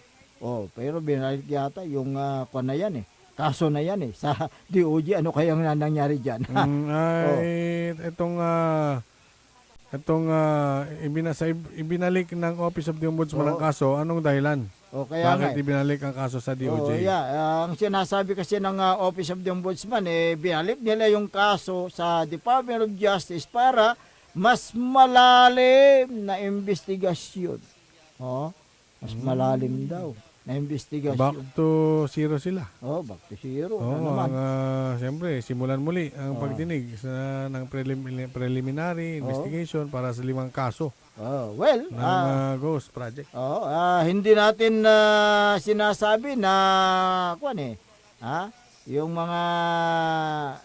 Pero binalik yata yung na yan kaso na yan sa DOJ. Ano kayang nangyari dyan? Ibinalik ng Office of the Ombudsman ang kaso. Anong dahilan? Kaya Bakit ibinalik ang kaso sa DOJ? Ang sinasabi kasi ng Office of the Ombudsman, binalik nila yung kaso sa Department of Justice para mas malalim na investigasyon. Mas malalim daw na investigasyon. Back to zero sila. Back to zero. Siyempre, simulan muli ang pagdinig ng preliminary investigation para sa 5 kaso ng Ghost Project. Hindi natin sinasabi na yung mga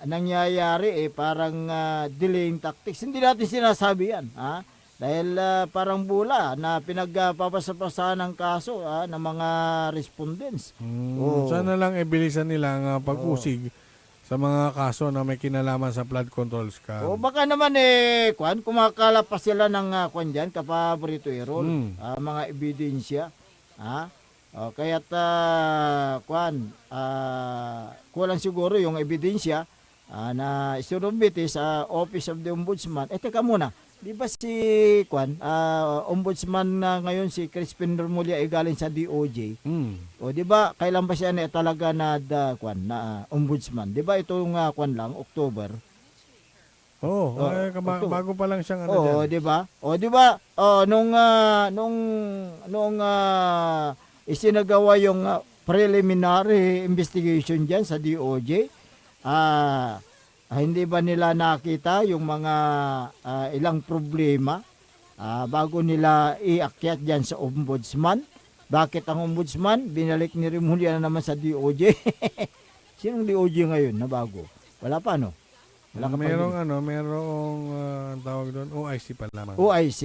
nangyayari parang delaying tactics. Hindi natin sinasabi yan. Dahil parang bula na pinagpapasapasahan ng kaso ng mga respondents. Sana lang ibilisan nila ang pag-usig sa mga kaso na may kinalaman sa flood control scam. Baka naman kumakala pa sila ng dyan, kapaborito Aaron, mga ebidensya. Kaya't kulang siguro yung ebidensya na isurumbiti sa Office of the Ombudsman. Teka muna. Di ba si ombudsman na ngayon si Crispin Remulla galing sa DOJ? Di ba kailan ba siya talaga na ombudsman? Di ba itong lang October? Bago pa lang siyang di ba? Di ba? Nung isinagawa yung preliminary investigation diyan sa DOJ, hindi ba nila nakita yung mga ilang problema bago nila iakyat dyan sa ombudsman? Bakit ang ombudsman binalik ni Remulla na naman sa DOJ? Sinong DOJ ngayon na bago? Wala pa, no? Merong tawag doon, OIC pa lamang. OIC.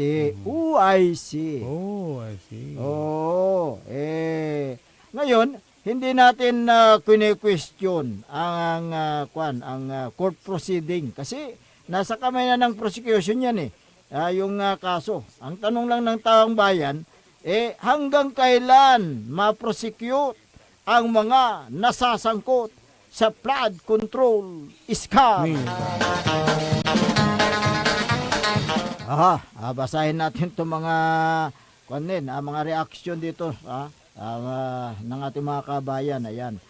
Ngayon, hindi natin kine-question ang court proceeding kasi nasa kamay na ng prosecution yan yung kaso. Ang tanong lang ng taong bayan hanggang kailan ma-prosecute ang mga nasasangkot sa flood control scam. Basahin natin 'tong mga mga reaction dito ng ating mga kabayan. Ayan.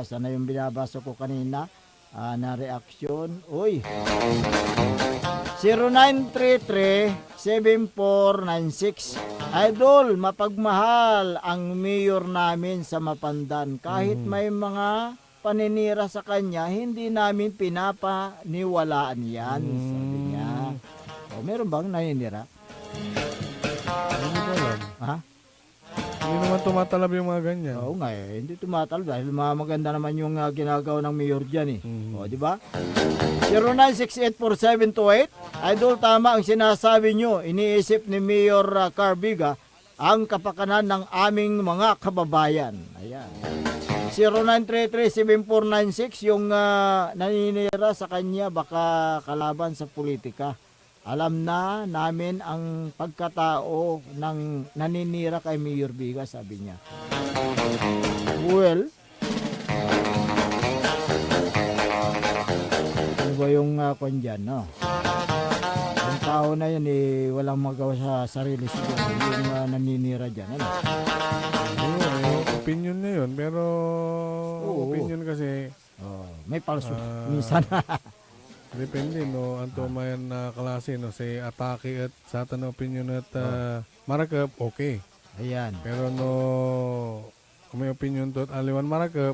Sana yung binabasa ko kanina na reaction. 0933-7496. Idol, mapagmahal ang mayor namin sa Mapandan. Kahit may mga paninira sa kanya, hindi namin pinapaniwalaan yan. Sabi niya. Meron bang naninira? Hindi ko alam. Hindi naman tumatalab yung mga ganyan. Oo nga hindi tumatalab dahil maganda naman yung ginagawa ng mayor dyan di ba? 09684728. Idol, tama ang sinasabi nyo. Iniisip ni Mayor Carbiga ang kapakanan ng aming mga kababayan. Ayan. 0933-7496 yung naninira sa kanya baka kalaban sa politika. Alam na namin ang pagkatao ng naninira kay Mayor Biga, sabi niya. Well, ano ba yung dyan, no? Yung tao na yan eh, walang magawa sa sarili siguro. Yung naninira dyan. Ano? Opinion na yun, pero Oo. opinion kasi May palso. Minsan. depende no anto mayan na klase no si atake at sa tanong opinion at marakap okay. Ayan. Pero no kung may opinion to at aliwan marakap,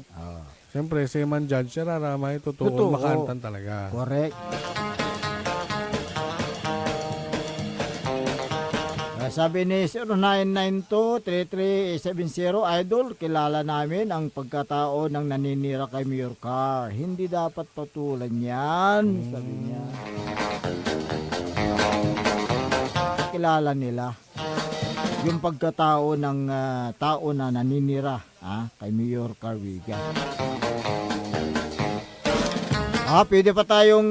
siyempre si man judge siya raramay totoo Totoo. makantan talaga. Correct. Sabi ni 0992-3370, Idol, kilala namin ang pagkatao ng naninira kay Mayor Carr. Hindi dapat patulan yan, sabi niya. Kilala nila yung pagkatao ng tao na naninira kay Mayor Carwiga. Pwede pa tayong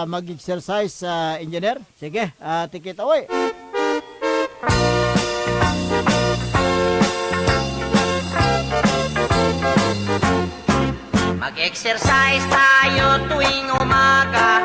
mag-exercise sa engineer. Sige, take it away. Mag-exercise tayo tuwing umaga,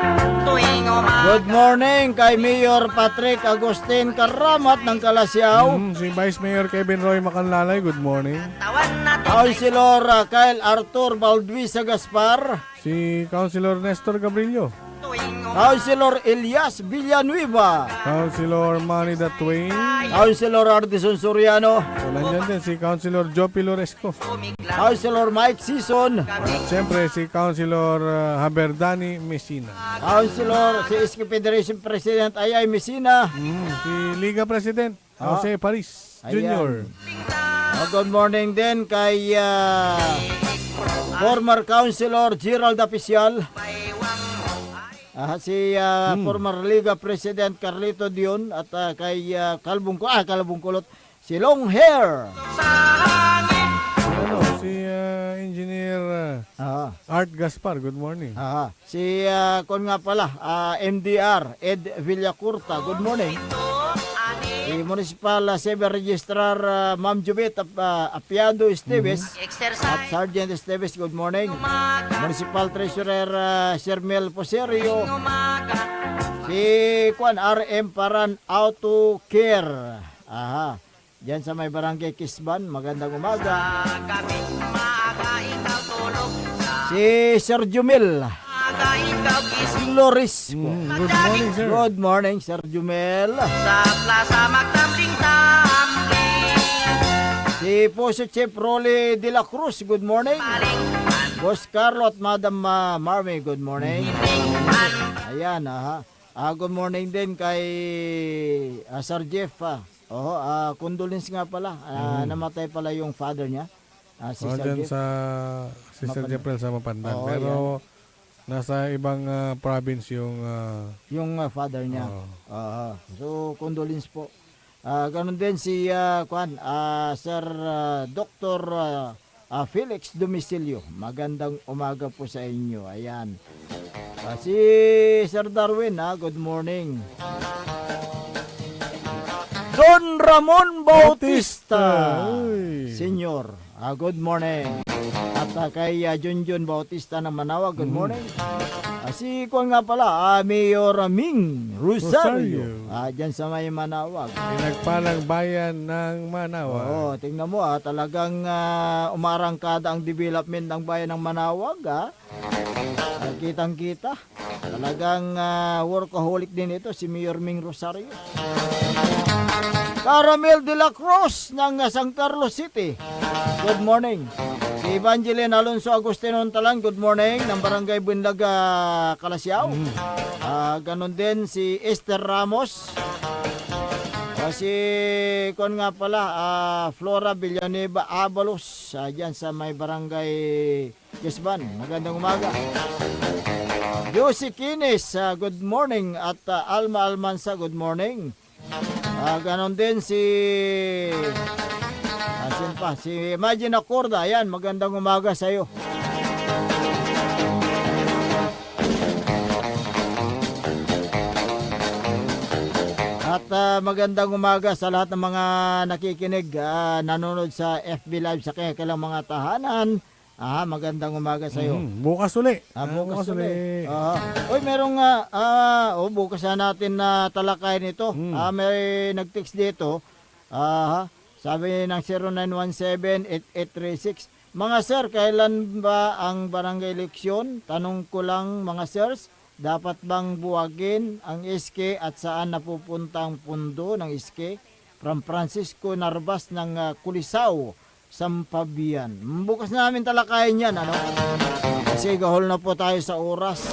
tuwing umaga. Good morning kay Mayor Patrick Agustin Karamat ng Kalasyaw. Si Vice Mayor Kevin Roy Macanlalay, good morning. Tawan natin Councilor Kyle Arthur Balduisa Gaspar. Si Councilor Nestor Gabrillo. tuwing Councilor Elias Villanueva. Councilor Manny Datwain. Councilor Ardison Soriano. Nandiyan din si Councilor Joe Piloresco. Councilor Mike Sison. At siyempre si Councilor Haberdani Messina. Councilor si Iski Federation President Ayay Messina. Si Liga President Jose Paris Jr. Good morning din kay former Councilor Gerald Aficial. Si former Liga President Carlito Dion at kay Kalbong Kulot si Long Hair. Si Engineer Art Gaspar, good morning. Si kon nga pala MDR Ed Villacurta, good morning. Si Municipal Civil Registrar Ma'am Jubit Apiado Esteves at Sergeant Esteves, good morning. Municipal Treasurer Sir Mel Poserio. Si RM Paran Auto Care. Diyan sa may barangay Kisban, magandang umaga. Si Sir Jumel Loris. Good morning, sir. Good morning, Sir Jumel. sa plaza magtambling-tambling. Si Puso Chief Rolly De La Cruz, good morning. Boss Carlo at Madam Marmy, good morning. Ayan, good morning din kay Sir Jeff. Condolence nga pala. Namatay pala yung father niya. Si Sir Diyan Jeff. sa si Sir Jeffrey sa Mapandan. Oo, Pero nasa ibang province yung yung father niya. So, condolence po. Ganon din si Sir Dr. Felix Domicilio. Magandang umaga po sa inyo. Ayan. Si Sir Darwin, good morning. Don Ramon Bautista, Senior, good morning. At kay Junjun Bautista ng Manawa, good morning. Si Kwan nga pala, Mayor Ming Rosario, dyan sa may Manawag. pinagpalang bayan ng Manawa. Tingnan mo, talagang umarangkada ang development ng bayan ng Manawag. Kitang-kita. Talagang workaholic din ito, si Mayor Ming Rosario. Caramel de la Cruz ng San Carlos City, good morning. Si Evangeline Alonso Agustino Talang, good morning, ng Barangay Bunlaga, Kalasyaw. Ganon din si Esther Ramos. Si kon nga pala, Flora Villanueva Abalos, dyan sa may Barangay Kisban. Magandang umaga. Josie Kines, good morning. At Alma Almansa, good morning. Ganon din si Imagine Acorda. Ayan, magandang umaga sa iyo. At magandang umaga sa lahat ng mga nakikinig, nanonood sa FB Live sa kanilang mga tahanan. Magandang umaga sa iyo. Bukas uli. Bukas ulit. Uy, merong bukas na natin na talakayin ito. May nag-text dito. Sabi ng 0917-8836. Mga sir, kailan ba ang barangay eleksyon? Tanong ko lang mga sirs, dapat bang buwagin ang iske at saan napupunta ang pundo ng iske? From Francisco Narvas ng Kulisaw, Sampabian. Bukas na namin talakayin yan, ano? Kasi gahol na po tayo sa oras.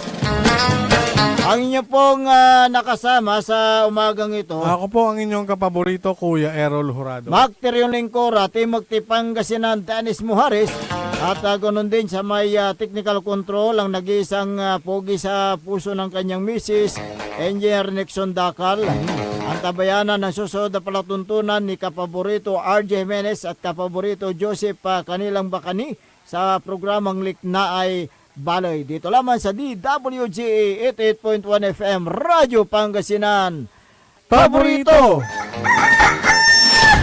Ang inyo pong nakasama sa umagang ito, Ako po ang inyong kapaborito, Kuya Errol Jurado. Magterion Lingkora, Timog Tipangasinan, Tanis Muhares, at ganoon din sa may technical control, ang nag-iisang pogi sa puso ng kanyang misis, Engineer Nixon Dakal. Ang tabayanan ng susunod na palatuntunan ni kapaborito RJ Jimenez at kapaborito Joseph Kanilang Bakani sa programang Likna ay Baloy. Dito lamang sa DWGA 88.1 FM, Radyo Pangasinan. Paborito!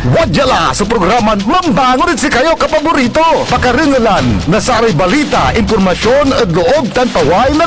Wadyala sa programan Mambangon si kayo kapaborito. Pakaringalan, nasaray balita, impormasyon at loob tan paway na